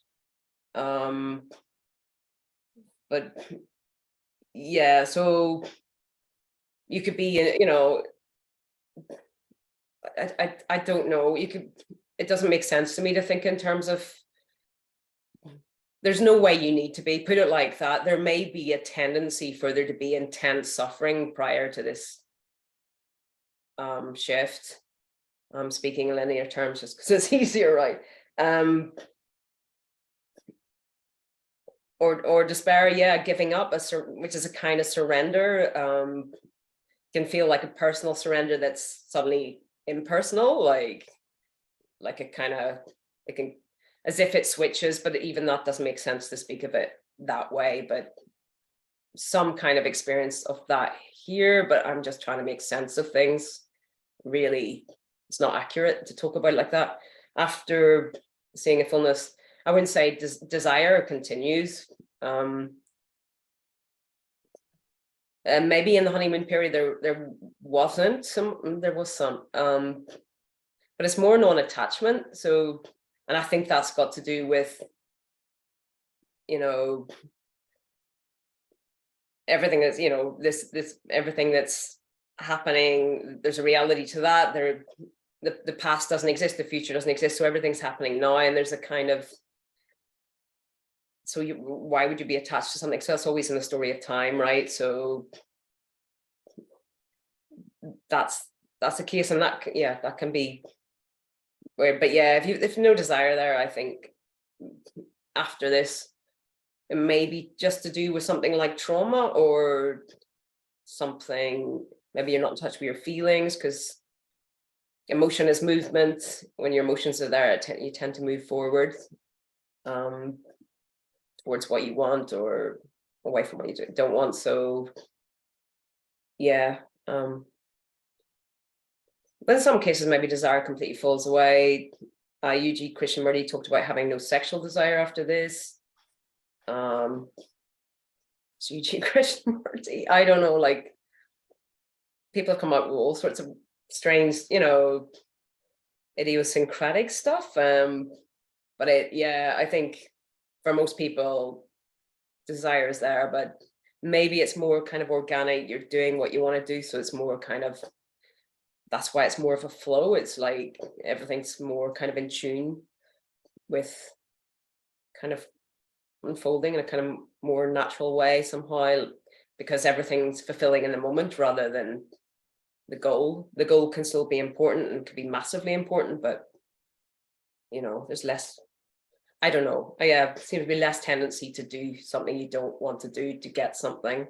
but yeah, so you could be, I don't know, it doesn't make sense to me to think in terms of, there's no way you need to be, put it like that. There may be a tendency for there to be intense suffering prior to this shift. I'm speaking in linear terms just because it's easier, right? Or despair, yeah, giving up, which is a kind of surrender. Can feel like a personal surrender that's suddenly impersonal, like it can, as if it switches, but even that doesn't make sense to speak of it that way. But some kind of experience of that here, but I'm just trying to make sense of things. Really, it's not accurate to talk about it like that. After seeing a fullness, I wouldn't say desire continues. And maybe in the honeymoon period there was some, but it's more non-attachment. So, and I think that's got to do with, everything is, this everything that's happening. There's a reality to that. The past doesn't exist, the future doesn't exist, so everything's happening now, and there's a kind of, so why would you be attached to something? So that's always in the story of time, right? So that's that's the case, and that can be weird. But yeah, if no desire there, I think after this, it may be just to do with something like trauma or something. Maybe you're not in touch with your feelings, because emotion is movement. When your emotions are there, you tend to move forward towards what you want, or away from what you don't want. So yeah, but in some cases maybe desire completely falls away. UG Krishnamurti talked about having no sexual desire after this. So UG Krishnamurti, I don't know, like, people have come up with all sorts of strange, idiosyncratic stuff. But I think for most people, desire is there, but maybe it's more kind of organic. You're doing what you want to do, so it's more kind of, that's why it's more of a flow. It's like everything's more kind of in tune with kind of unfolding in a kind of more natural way somehow, because everything's fulfilling in the moment rather than the goal. The goal can still be important and could be massively important, but there's less, I don't know. Seems to be less tendency to do something you don't want to do to get something.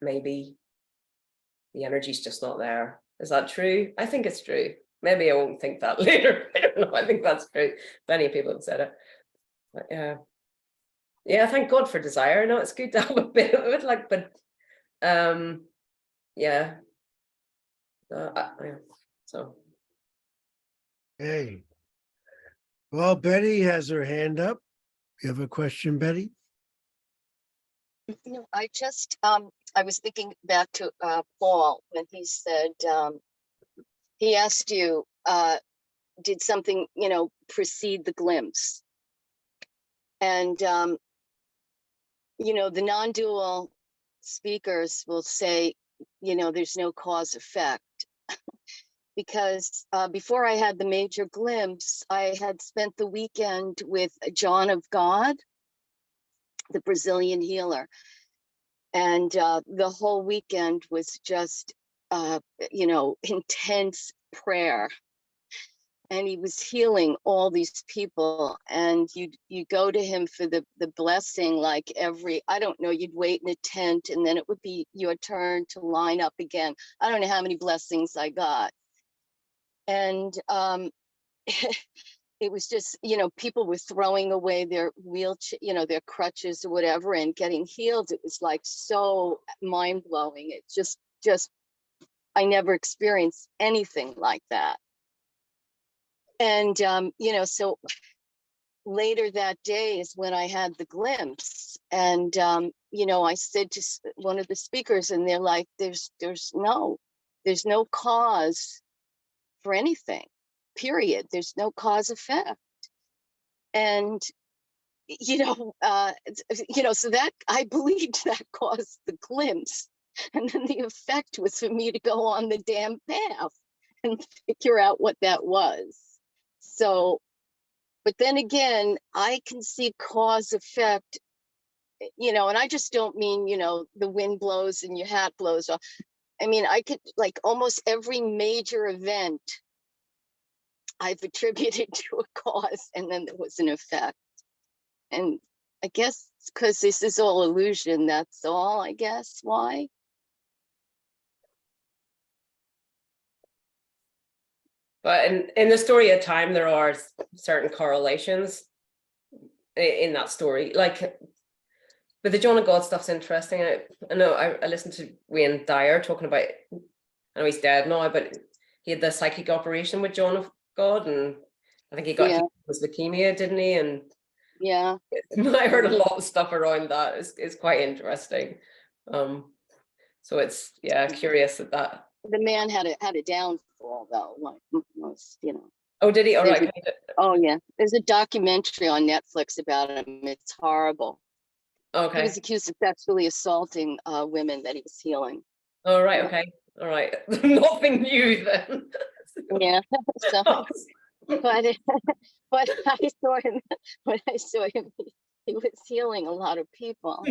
Maybe the energy's just not there. Is that true? I think it's true. Maybe I won't think that later. I don't know. I think that's true. Many people have said it. But thank God for desire. No, it's good to have a bit of it. So. Hey. Well, Betty has her hand up. You have a question, Betty? No, I just I was thinking back to Paul when he said he asked you, did something precede the glimpse? And the non-dual speakers will say, there's no cause effect. Because before I had the major glimpse, I had spent the weekend with John of God, the Brazilian healer. And the whole weekend was just, intense prayer. And he was healing all these people. And you go to him for the blessing, like I don't know, you'd wait in a tent and then it would be your turn to line up again. I don't know how many blessings I got. And it was just, people were throwing away their wheelchair, their crutches or whatever, and getting healed. It was like so mind blowing. It just, I never experienced anything like that. And, so later that day is when I had the glimpse. And, I said to one of the speakers, and they're like, there's no cause for anything, period. There's no cause effect. And so that I believed that caused the glimpse, and then the effect was for me to go on the damn path and figure out what that was. So, but then again, I can see cause effect, and I just don't mean the wind blows and your hat blows off. I mean, I could, like, almost every major event I've attributed to a cause, and then there was an effect. And I guess because this is all illusion, that's all, I guess, why. But in the story of time, there are certain correlations in that story. Like, but the John of God stuff's interesting. I know I listened to Wayne Dyer talking about, I know he's dead now, but he had the psychic operation with John of God, and I think he got his leukemia, didn't he? And I heard a lot of stuff around that. It's quite interesting. So it's curious that the man had a downfall though, like most, Oh, did he? All right. Oh yeah, there's a documentary on Netflix about him. It's horrible. Okay. He was accused of sexually assaulting women that he was healing. All right. Okay. All right. Nothing new then. Yeah. So, but I saw him. When I saw him, he was healing a lot of people.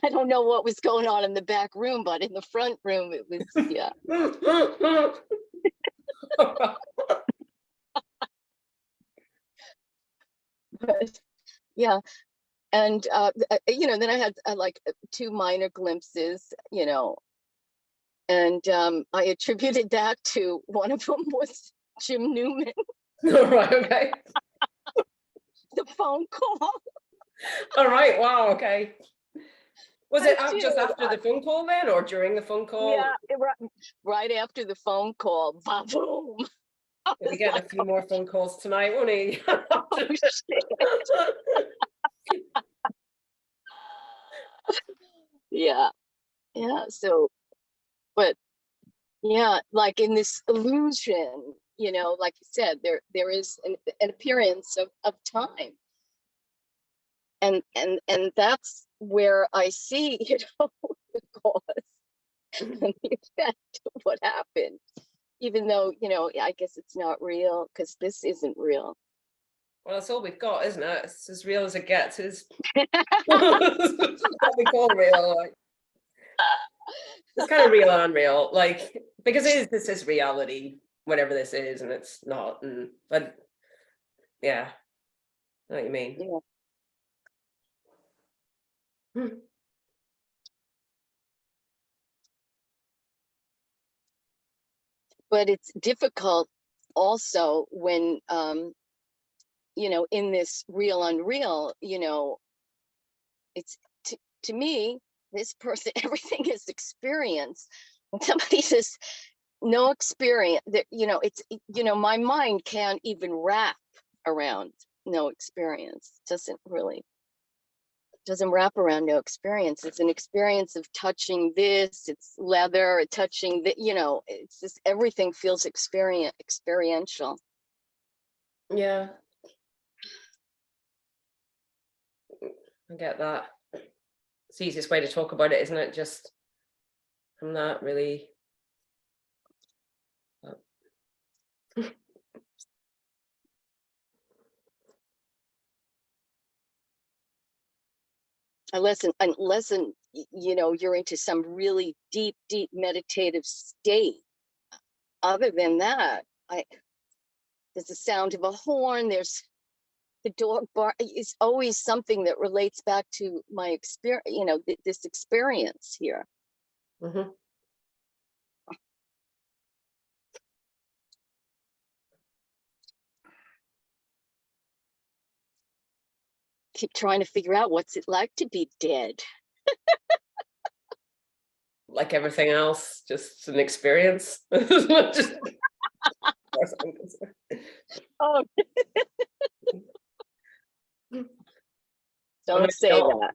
I don't know what was going on in the back room, but in the front room, it was, yeah. But, yeah. And, then I had like 2 minor glimpses, and I attributed that to one of them was Jim Newman, Right, okay. the phone call. All right, wow, okay. Was it I just did. after the phone call then, or during the phone call? Yeah, right after the phone call, boom. We'll be getting a few more phone calls tonight, won't he? Oh, shit. Yeah. So, but yeah, like in this illusion, like you said, there is an appearance of time. And that's where I see, the cause and the effect of what happened. Even though, I guess it's not real because this isn't real. Well, that's all we've got, isn't it? It's as real as it gets. Is what we call real. Like, it's kind of real and unreal, like, because this is reality, whatever this is, and it's not. But yeah, I know what you mean. Yeah. But it's difficult also when in this real unreal, it's to me, this person, everything is experience. When somebody says no experience, that it's my mind can't even wrap around no experience. Doesn't wrap around no experience. It's an experience of touching this, it's leather, touching the, it's just everything feels experiential. Yeah, I get that. It's the easiest way to talk about it, isn't it? Just, I'm not really. Unless you're into some really deep meditative state. Other than that, there's the sound of a horn, there's the dog bark. It's always something that relates back to my experience, this experience here. Mm-hmm. Keep trying to figure out what's it like to be dead. Like everything else, just an experience. Just, oh. Don't say that.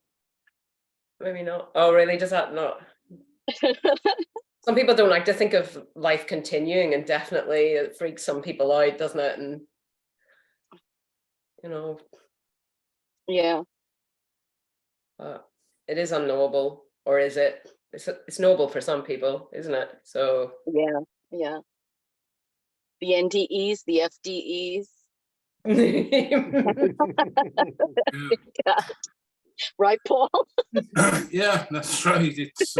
Maybe not. Oh, really? Does that not? Some people don't like to think of life continuing indefinitely. It freaks some people out, doesn't it? And yeah. It is unknowable, or is it? It's knowable for some people, isn't it? So yeah. The NDEs, the FDEs. Yeah. Right, Paul? Yeah, that's right. It's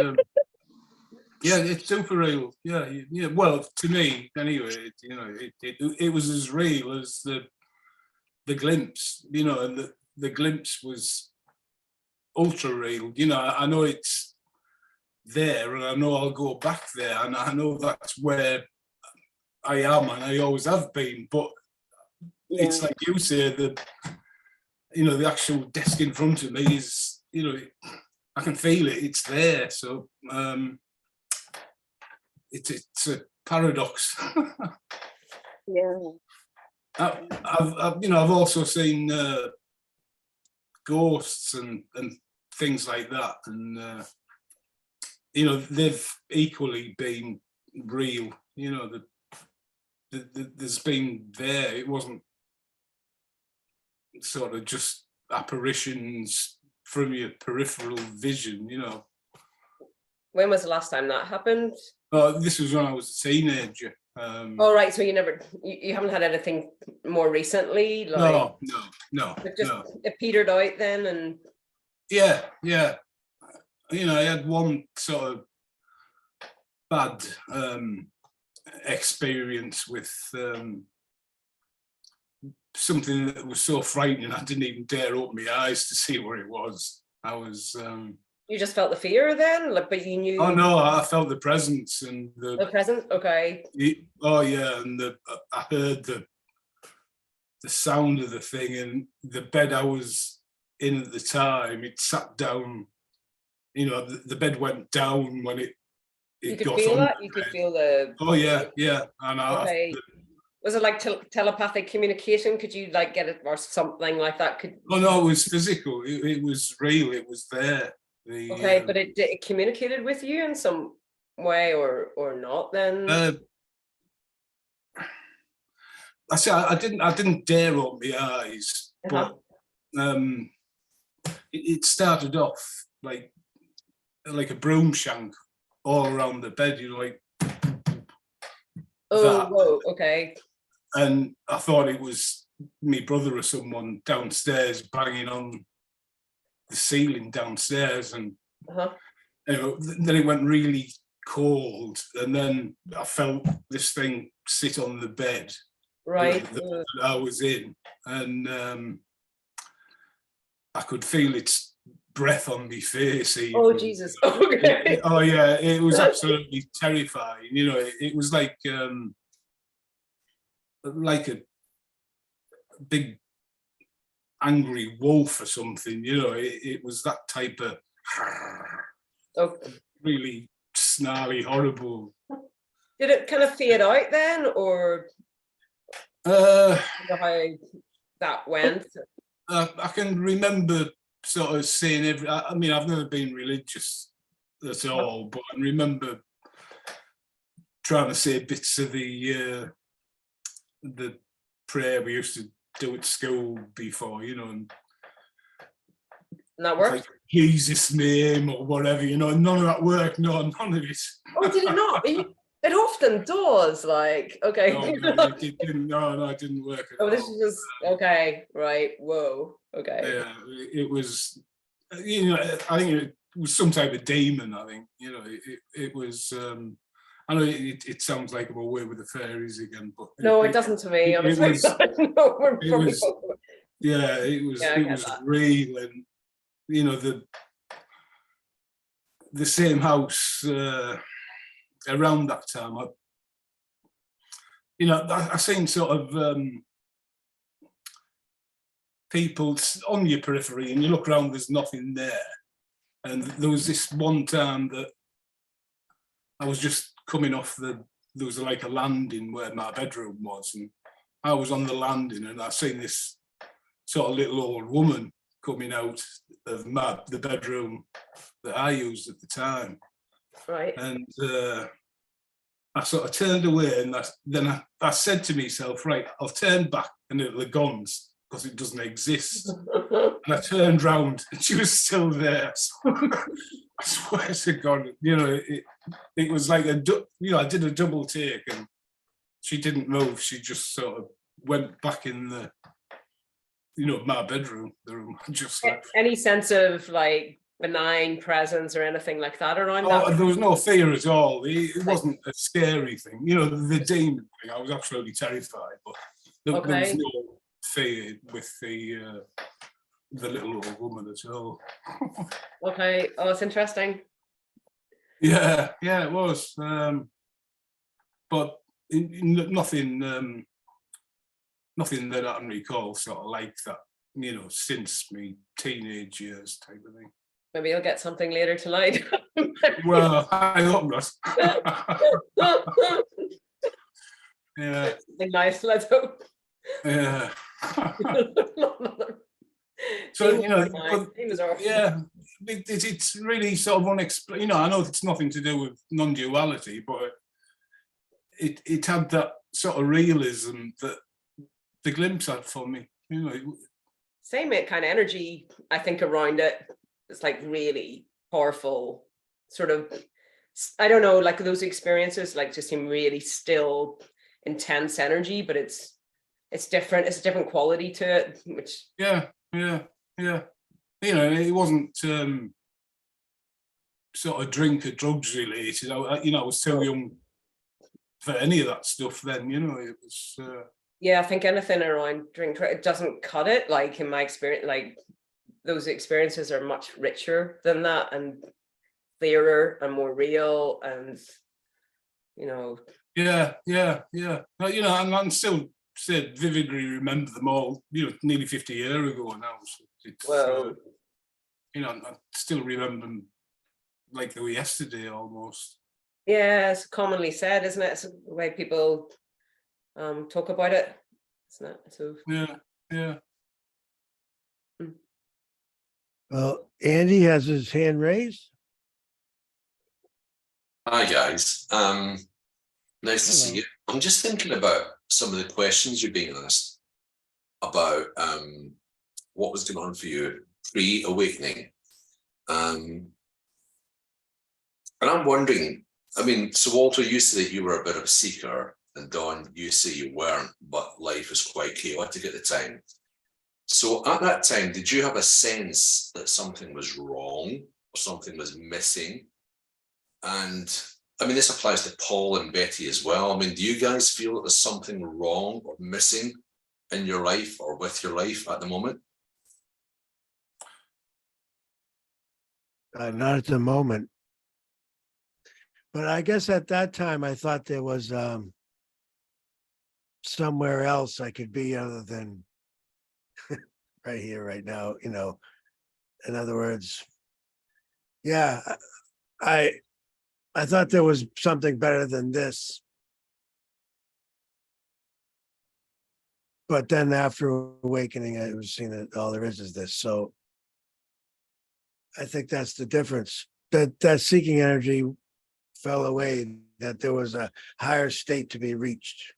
it's super real. Yeah. Well, to me, anyway, it was as real as the glimpse. And the glimpse was ultra real. I know it's there, and I know I'll go back there, and I know that's where I am, and I always have been. But it's like you say, the actual desk in front of me is, I can feel it. It's there. So it's a paradox. Yeah. I've also seen ghosts and things like that, and they've equally been real. There's been there. It wasn't sort of just apparitions from your peripheral vision. When was the last time that happened? This was when I was a teenager. Oh, right. So you haven't had anything more recently? Like, no. It petered out then, and yeah. I had one sort of bad experience with something that was so frightening I didn't even dare open my eyes to see what it was. I was You just felt the fear then, like, but you knew. Oh no, I felt the presence and The presence. Okay. Oh yeah, and I heard the sound of the thing, and the bed I was in at the time, it sat down. The bed went down when it You could got feel on. that. You could feel the. Oh yeah, yeah, and Okay. Was it like telepathic communication? Could you like get it or something like that? Oh no, it was physical. It was real. It was there. Okay, but it communicated with you in some way or not then? I said I didn't dare open my eyes, but it started off like a broom shank all around the bed, like. Oh, that. Whoa, okay. And I thought it was my brother or someone downstairs banging on the ceiling downstairs, and then it went really cold, and then I felt this thing sit on the bed that I was in, and I could feel its breath on my face even. Oh Jesus. Okay. Oh yeah, it was absolutely terrifying. It was like a big angry wolf or something. It was that type of really snarly, horrible. Did it kind of fade out then, or how that went? I can remember sort of saying I mean, I've never been religious at all, but I remember trying to say bits of the prayer we used to do at school before, and that worked? Like Jesus' name or whatever, none of that worked. No, none of it. Oh, did it not? It often does, like, okay. No, it didn't work at all. This is just, okay, right, whoa, okay. Yeah, it was, I think it was some type of demon, I think, it was, I know it sounds like I'm away with the fairies again, but no, it doesn't to me. Honestly, it was real, and the same house around that time. I seen sort of people on your periphery, and you look around, there's nothing there. And there was this one time that I was just coming off there was like a landing where my bedroom was, and I was on the landing, and I seen this sort of little old woman coming out of the bedroom that I used at the time. Right. And I sort of turned away, and then I said to myself, right, I'll turn back and it'll have gone because it doesn't exist. And I turned round and she was still there. So, I swear to God, it was like I did a double take, and she didn't move. She just sort of went back in the, my bedroom, the room. Just any sense of like benign presence or anything like that around that? There was no fear at all. It wasn't a scary thing. The demon thing, I was absolutely terrified, but there was no fear with the little old woman at all. Okay. Oh, it's interesting. Yeah, it was. But nothing that I can recall sort of like that, since my teenage years type of thing. Maybe you'll get something later tonight. Well, I hope not. Yeah. Something nice, let's hope. Yeah. So, it's really sort of unexplained. I know it's nothing to do with non-duality, but it had that sort of realism that the glimpse had for me. Same kind of energy, I think, around it. It's like really powerful, sort of, I don't know, like those experiences like just seem really still intense energy, but it's different. It's a different quality to it, which yeah. It wasn't sort of drink or drugs related. I was too young for any of that stuff then. It was. Yeah, I think anything around drink, it doesn't cut it. Like in my experience, like those experiences are much richer than that and clearer and more real, and Yeah. And I still vividly remember them all. Nearly 50 years ago now. So it's, I still remember them like they were yesterday almost. Yeah, it's commonly said, isn't it? It's the way people talk about it, isn't it? So yeah. Well, Andy has his hand raised. Hi guys, nice to see you. I'm just thinking about some of the questions you're being asked about what was going on for you pre-awakening. And I'm wondering, so Walter, you say that you were a bit of a seeker, and Dawn, you say you weren't, but life was quite chaotic at the time. So at that time, did you have a sense that something was wrong or something was missing? And this applies to Paul and Betty as well. Do you guys feel that there's something wrong or missing in your life or with your life at the moment? Not at the moment. But I guess at that time, I thought there was somewhere else I could be other than right here, right now. In other words, yeah, I thought there was something better than this. But then after awakening, I was seeing that all there is this. So I think that's the difference. That seeking energy fell away, that there was a higher state to be reached.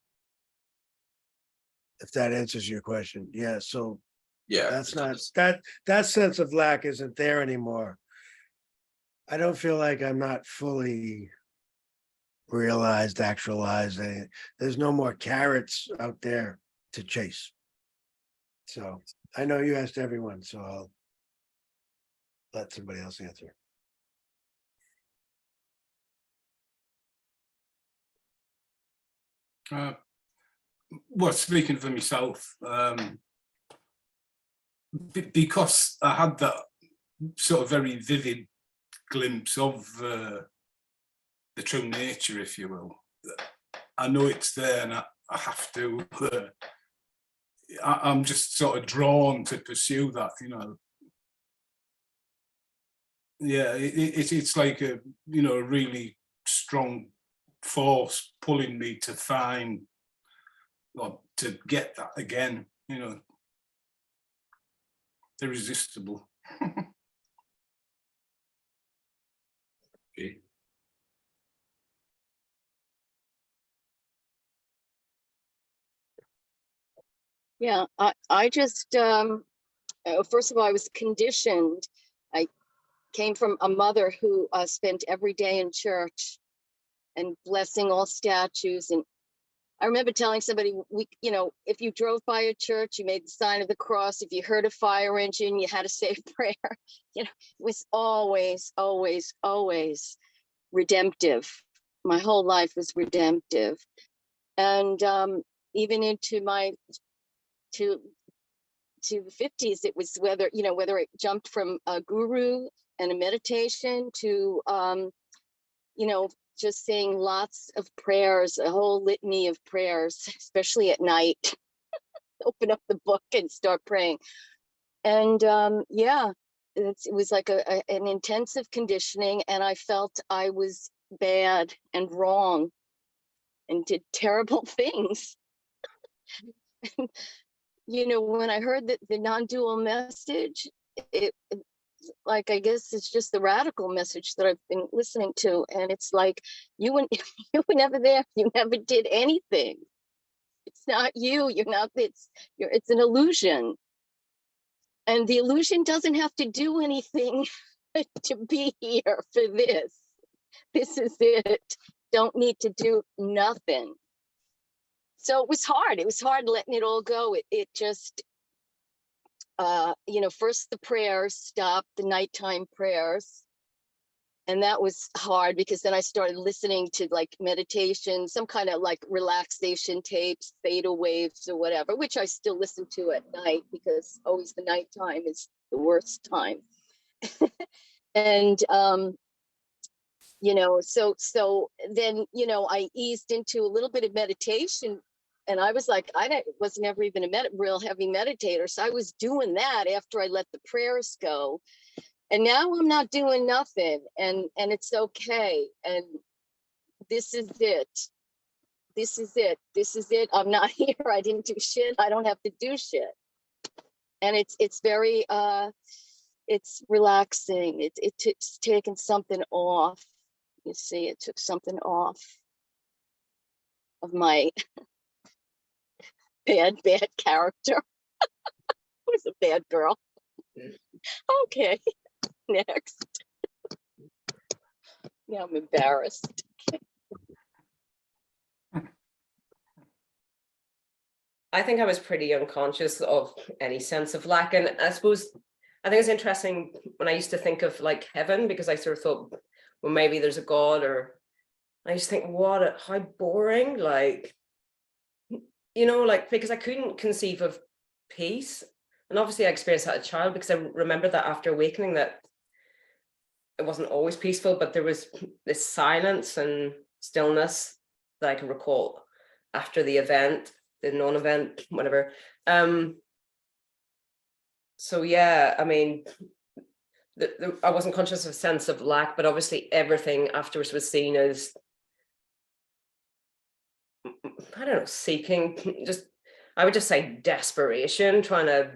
If that answers your question. Yeah. So yeah, that's not that sense of lack isn't there anymore. I don't feel like I'm not fully realized, actualized. There's no more carrots out there to chase. So I know you asked everyone, so I'll let somebody else answer. Well, speaking for myself, because I had that sort of very vivid glimpse of the true nature, if you will. I know it's there, and I have to. I'm just sort of drawn to pursue that, Yeah, it's like a a really strong force pulling me to find or to get that again, irresistible. Okay. Yeah, I just first of all, I was conditioned. I came from a mother who spent every day in church and blessing all statues. And I remember telling somebody, if you drove by a church, you made the sign of the cross. If you heard a fire engine, you had to say a prayer. It was always, always, always redemptive. My whole life was redemptive. And even into my to the 50s, it was whether it jumped from a guru and a meditation to just saying lots of prayers, a whole litany of prayers, especially at night. Open up the book and start praying. And it was like an intensive conditioning, and I felt I was bad and wrong and did terrible things. When I heard that the non-dual message, I guess it's just the radical message that I've been listening to. And it's like, you were never there. You never did anything. It's not you. You're not, it's an illusion. And the illusion doesn't have to do anything to be here for this. This is it. Don't need to do nothing. So it was hard. It was hard letting it all go. It just, first the prayers stopped, the nighttime prayers. And that was hard because then I started listening to like meditation, some kind of like relaxation tapes, theta waves or whatever, which I still listen to at night because always the nighttime is the worst time. And, you know, so then, you know, I eased into a little bit of meditation, and I was like, was never even a real heavy meditator. So I was doing that after I let the prayers go. And now I'm not doing nothing, and it's okay. And this is it. This is it. This is it. I'm not here. I didn't do shit. I don't have to do shit. And it's very it's relaxing. It's taken something off. You see, it took something off of my bad character. I was a bad girl. Okay. Next. Yeah, I'm embarrassed. I think I was pretty unconscious of any sense of lack. And I suppose, I think it's interesting when I used to think of like heaven, because I sort of thought, well, maybe there's a God, or I used to think, how boring, like, you know, like, because I couldn't conceive of peace. And obviously I experienced that as a child, because I remember that after awakening, that it wasn't always peaceful, but there was this silence and stillness that I can recall after the event, the non-event, whatever. So yeah, I mean, I wasn't conscious of a sense of lack, but obviously everything afterwards was seen as, I don't know, seeking, I would just say desperation, trying to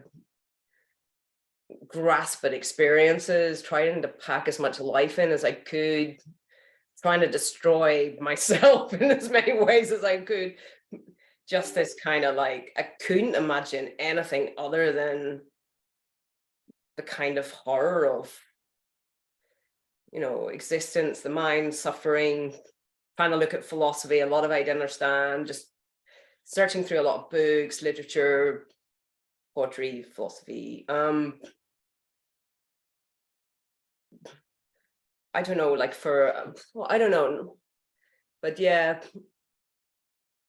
grasp at experiences, trying to pack as much life in as I could, trying to destroy myself in as many ways as I could. Just this kind of like, I couldn't imagine anything other than the kind of horror of, you know, existence, the mind, suffering, trying to look at philosophy, a lot of I didn't understand, just searching through a lot of books, literature, poetry, philosophy. I don't know, like well, I don't know, but yeah,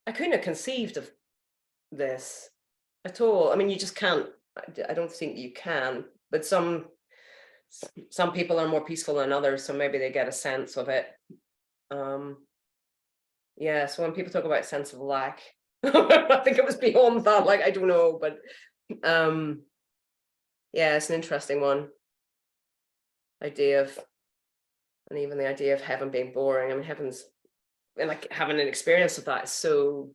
I couldn't have conceived of this at all. I mean, you just can't, I don't think you can, but some people are more peaceful than others, so maybe they get a sense of it. Yeah, so when people talk about sense of lack, I think it was beyond that, like, I don't know, but yeah, it's an interesting one. Idea of, and even the idea of heaven being boring. I mean, heaven's, and like having an experience of that is so,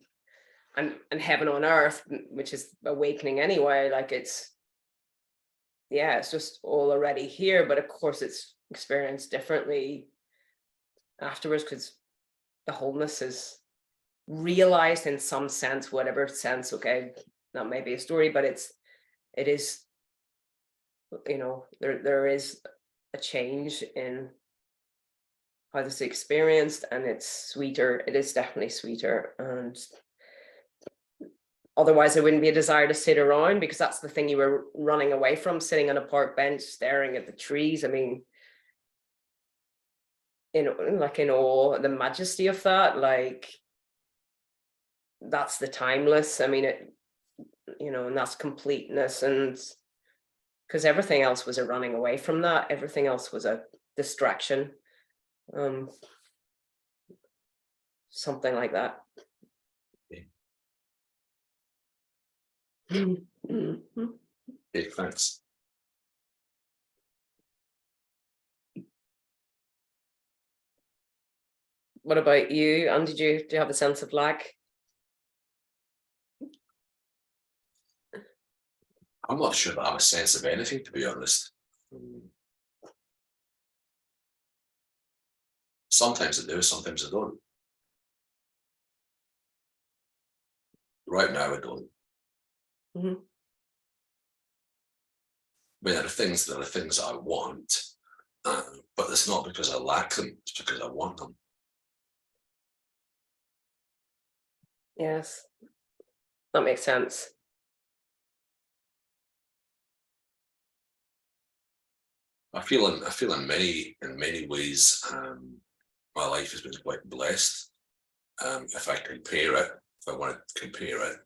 and heaven on earth, which is awakening anyway, like it's, yeah, it's just all already here, but of course it's experienced differently afterwards, because the wholeness is realized in some sense, whatever sense. Okay, that may be a story, but it is, you know, there is a change in how this is experienced, and it's sweeter. It is definitely sweeter, and otherwise there wouldn't be a desire to sit around, because that's the thing you were running away from, sitting on a park bench staring at the trees. I mean, in awe, the majesty of that, like, that's the timeless. I mean, it, you know, and that's completeness, and because everything else was a running away from that, everything else was a distraction, something like that. Okay, thanks. What about you? And do you have a sense of lack? I'm not sure that I have a sense of anything, to be honest. Sometimes I do, sometimes I don't. Right now, I don't. Mm-hmm. I mean, there are things that I want, but it's not because I lack them, it's because I want them. Yes, that makes sense. I feel in many ways, my life has been quite blessed. If I want to compare it,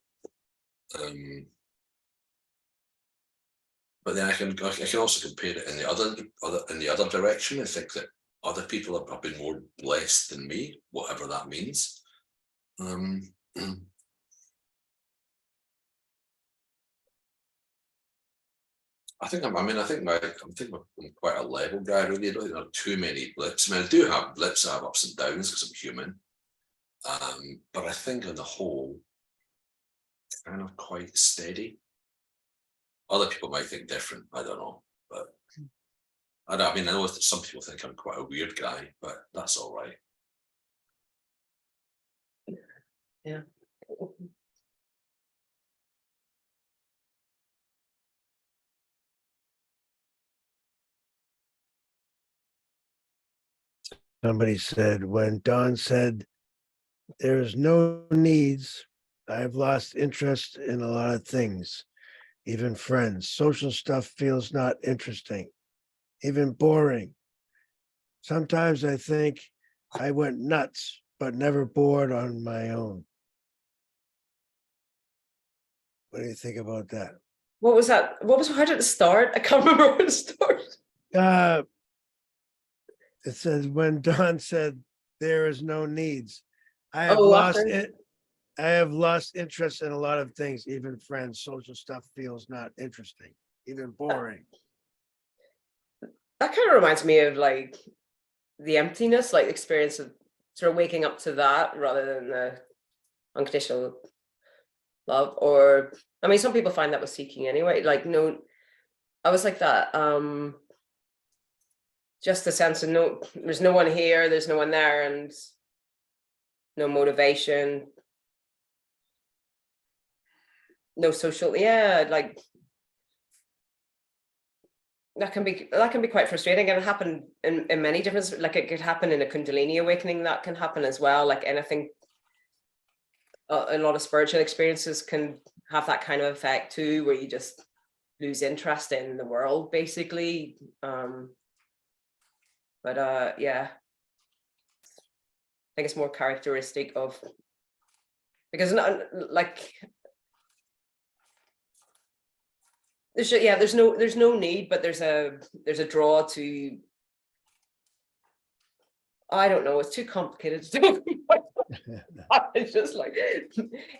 but then I can also compare it in the other direction. I think that other people have been more blessed than me, whatever that means. I think I'm quite a level guy, really. I don't think there are too many blips. I mean, I do have blips, I have ups and downs because I'm human. But I think on the whole, kind of quite steady. Other people might think different, I don't know. But I know that some people think I'm quite a weird guy, but that's all right. Yeah. Somebody said, when Don said, there's no needs, I've lost interest in a lot of things, even friends. Social stuff feels not interesting, even boring. Sometimes I think I went nuts, but never bored on my own. What do you think about that? What was that? How did it start? I can't remember how it started. It says, when Don said there is no needs, I have lost interest in a lot of things, even friends. Social stuff feels not interesting, even boring. That kind of reminds me of like the emptiness, like experience of sort of waking up to that rather than the unconditional love. Or I mean, some people find that with seeking anyway. Like, no, I was like that. Just the sense of there's no one here, there's no one there, and no motivation, no social. Like that can be quite frustrating, and it happened in many different. Like it could happen in a Kundalini awakening. That can happen as well. Like anything, a lot of spiritual experiences can have that kind of effect too, where you just lose interest in the world, basically. But yeah, I think it's more characteristic of, because like there's no need, but there's a draw to, I don't know, it's too complicated to talk about. It's just like,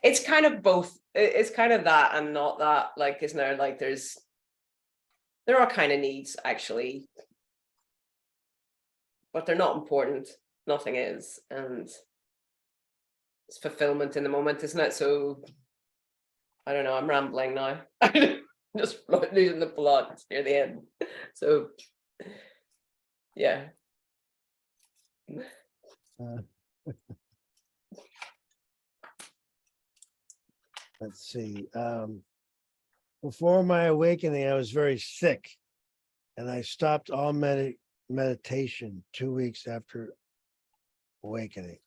it's kind of both. It's kind of that and not that. Like, isn't there, like there are kind of needs actually, but they're not important. Nothing is. And it's fulfillment in the moment, isn't it? So I don't know, I'm rambling now. Just losing the plot near the end. So yeah. Let's see. Before my awakening, I was very sick, and I stopped all meditation 2 weeks after awakening.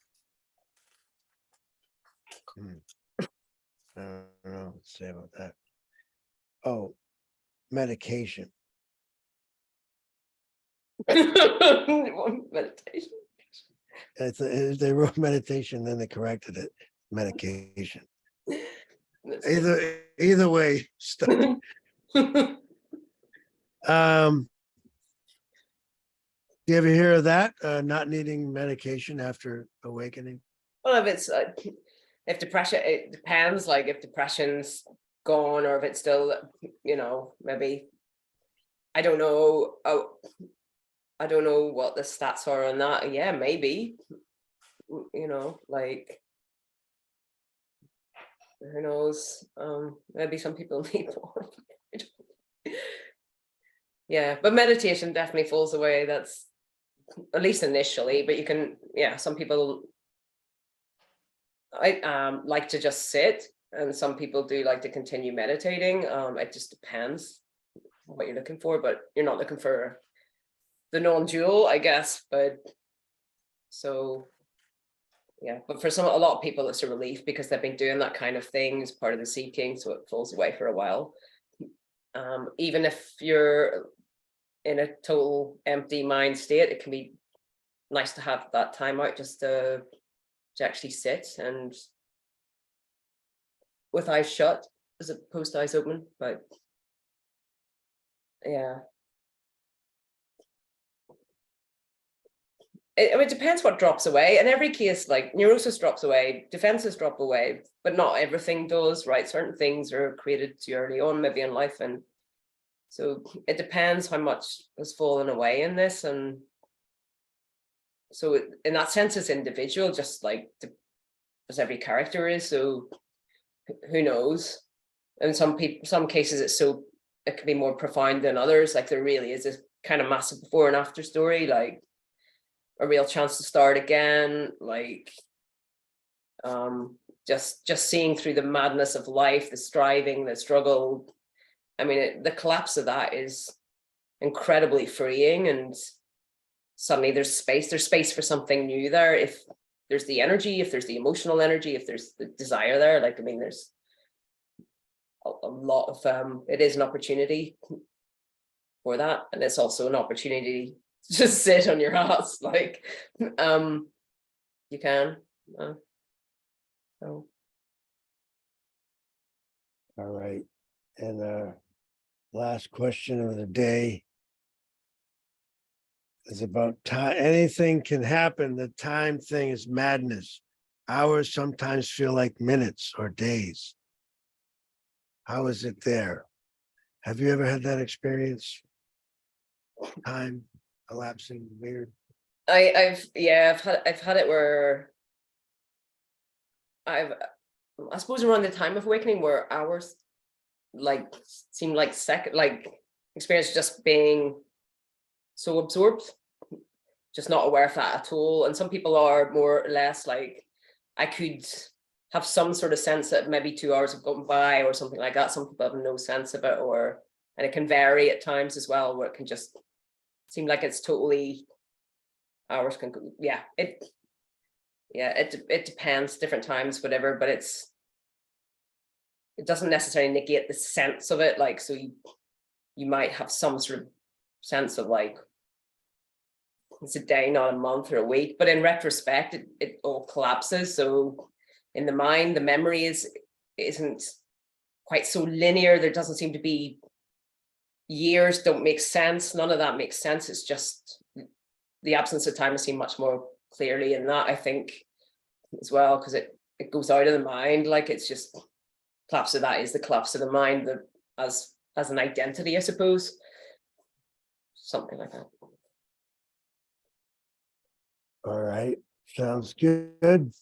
I don't know what to say about that. Oh, medication. Meditation. They wrote meditation, then they corrected it. Medication. Either way, stuff. Do you ever hear of that? Not needing medication after awakening? Well, if depression, it depends. Like if depression's gone, or if it's still, maybe. I don't know. I don't know what the stats are on that. Yeah, maybe. Like, who knows? Maybe some people need more. Yeah, but meditation definitely falls away. That's at least initially. But you can, some people like to just sit, and some people do like to continue meditating. It just depends what you're looking for, but you're not looking for the non-dual, I guess. But so yeah, but for a lot of people it's a relief, because they've been doing that kind of thing as part of the seeking, so it falls away for a while. Even if you're in a total empty mind state, it can be nice to have that time out just to actually sit and with eyes shut as opposed to eyes open. But yeah, it depends what drops away. In every case, like neurosis drops away, defenses drop away, but not everything does, right? Certain things are created too early on, maybe in life, and so it depends how much has fallen away in this. And so in that sense, it's individual, just like as every character is. So who knows? In some cases, it can be more profound than others. Like there really is this kind of massive before and after story, like a real chance to start again, like just seeing through the madness of life, the striving, the struggle. I mean, the collapse of that is incredibly freeing, and suddenly there's space for something new there. If there's the energy, if there's the emotional energy, if there's the desire there, like, I mean, there's a lot of, it is an opportunity for that. And it's also an opportunity to just sit on your ass, like, you can. So. All right. And last question of the day is about time. Anything can happen. The time thing is madness. Hours sometimes feel like minutes or days. How is it there? Have you ever had that experience? Time elapsing weird. I've had it where I suppose around the time of awakening where hours like seem like experience just being so absorbed, just not aware of that at all. And some people are more or less like, I could have some sort of sense that maybe 2 hours have gone by or something like that. Some people have no sense of it, and it can vary at times as well, where it can just seem like it's totally hours can go. It depends, different times, whatever, but it doesn't necessarily negate the sense of it. Like, so you might have some sort of sense of like, it's a day, not a month or a week, but in retrospect, it all collapses. So in the mind, the memory isn't quite so linear. There doesn't seem to be, years don't make sense. None of that makes sense. It's just the absence of time is seen much more clearly in that, I think, as well, because it goes out of the mind. Like, it's just collapse of that is the collapse of the mind, as an identity, I suppose. Something like that. All right, sounds good.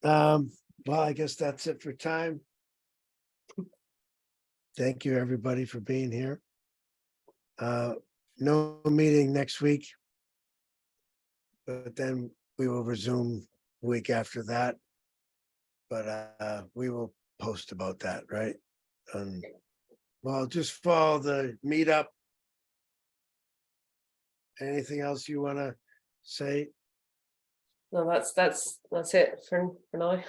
Well, I guess that's it for time. Thank you, everybody, for being here. No meeting next week, but then we will resume the week after that. But we will post about that, right? Well, just follow the meetup. Anything else you want to say? No, that's it for now.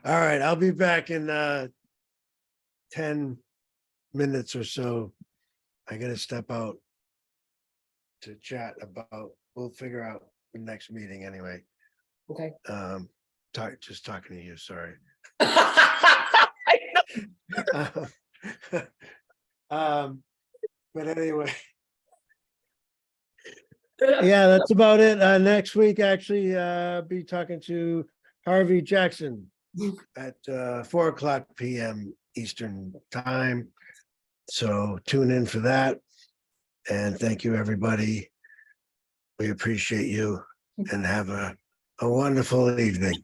All right, I'll be back in 10 minutes or so. I gotta step out to chat about, we'll figure out the next meeting anyway. Okay. Just talking to you, sorry. But anyway. Yeah, that's about it. Next week, actually, be talking to Harvey Jackson at 4:00 p.m. Eastern time. So tune in for that. And thank you, everybody. We appreciate you and have a wonderful evening.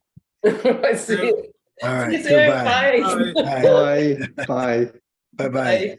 See you. All right. See you soon. Goodbye. Bye. Bye. Bye. Bye. Bye-bye. Bye.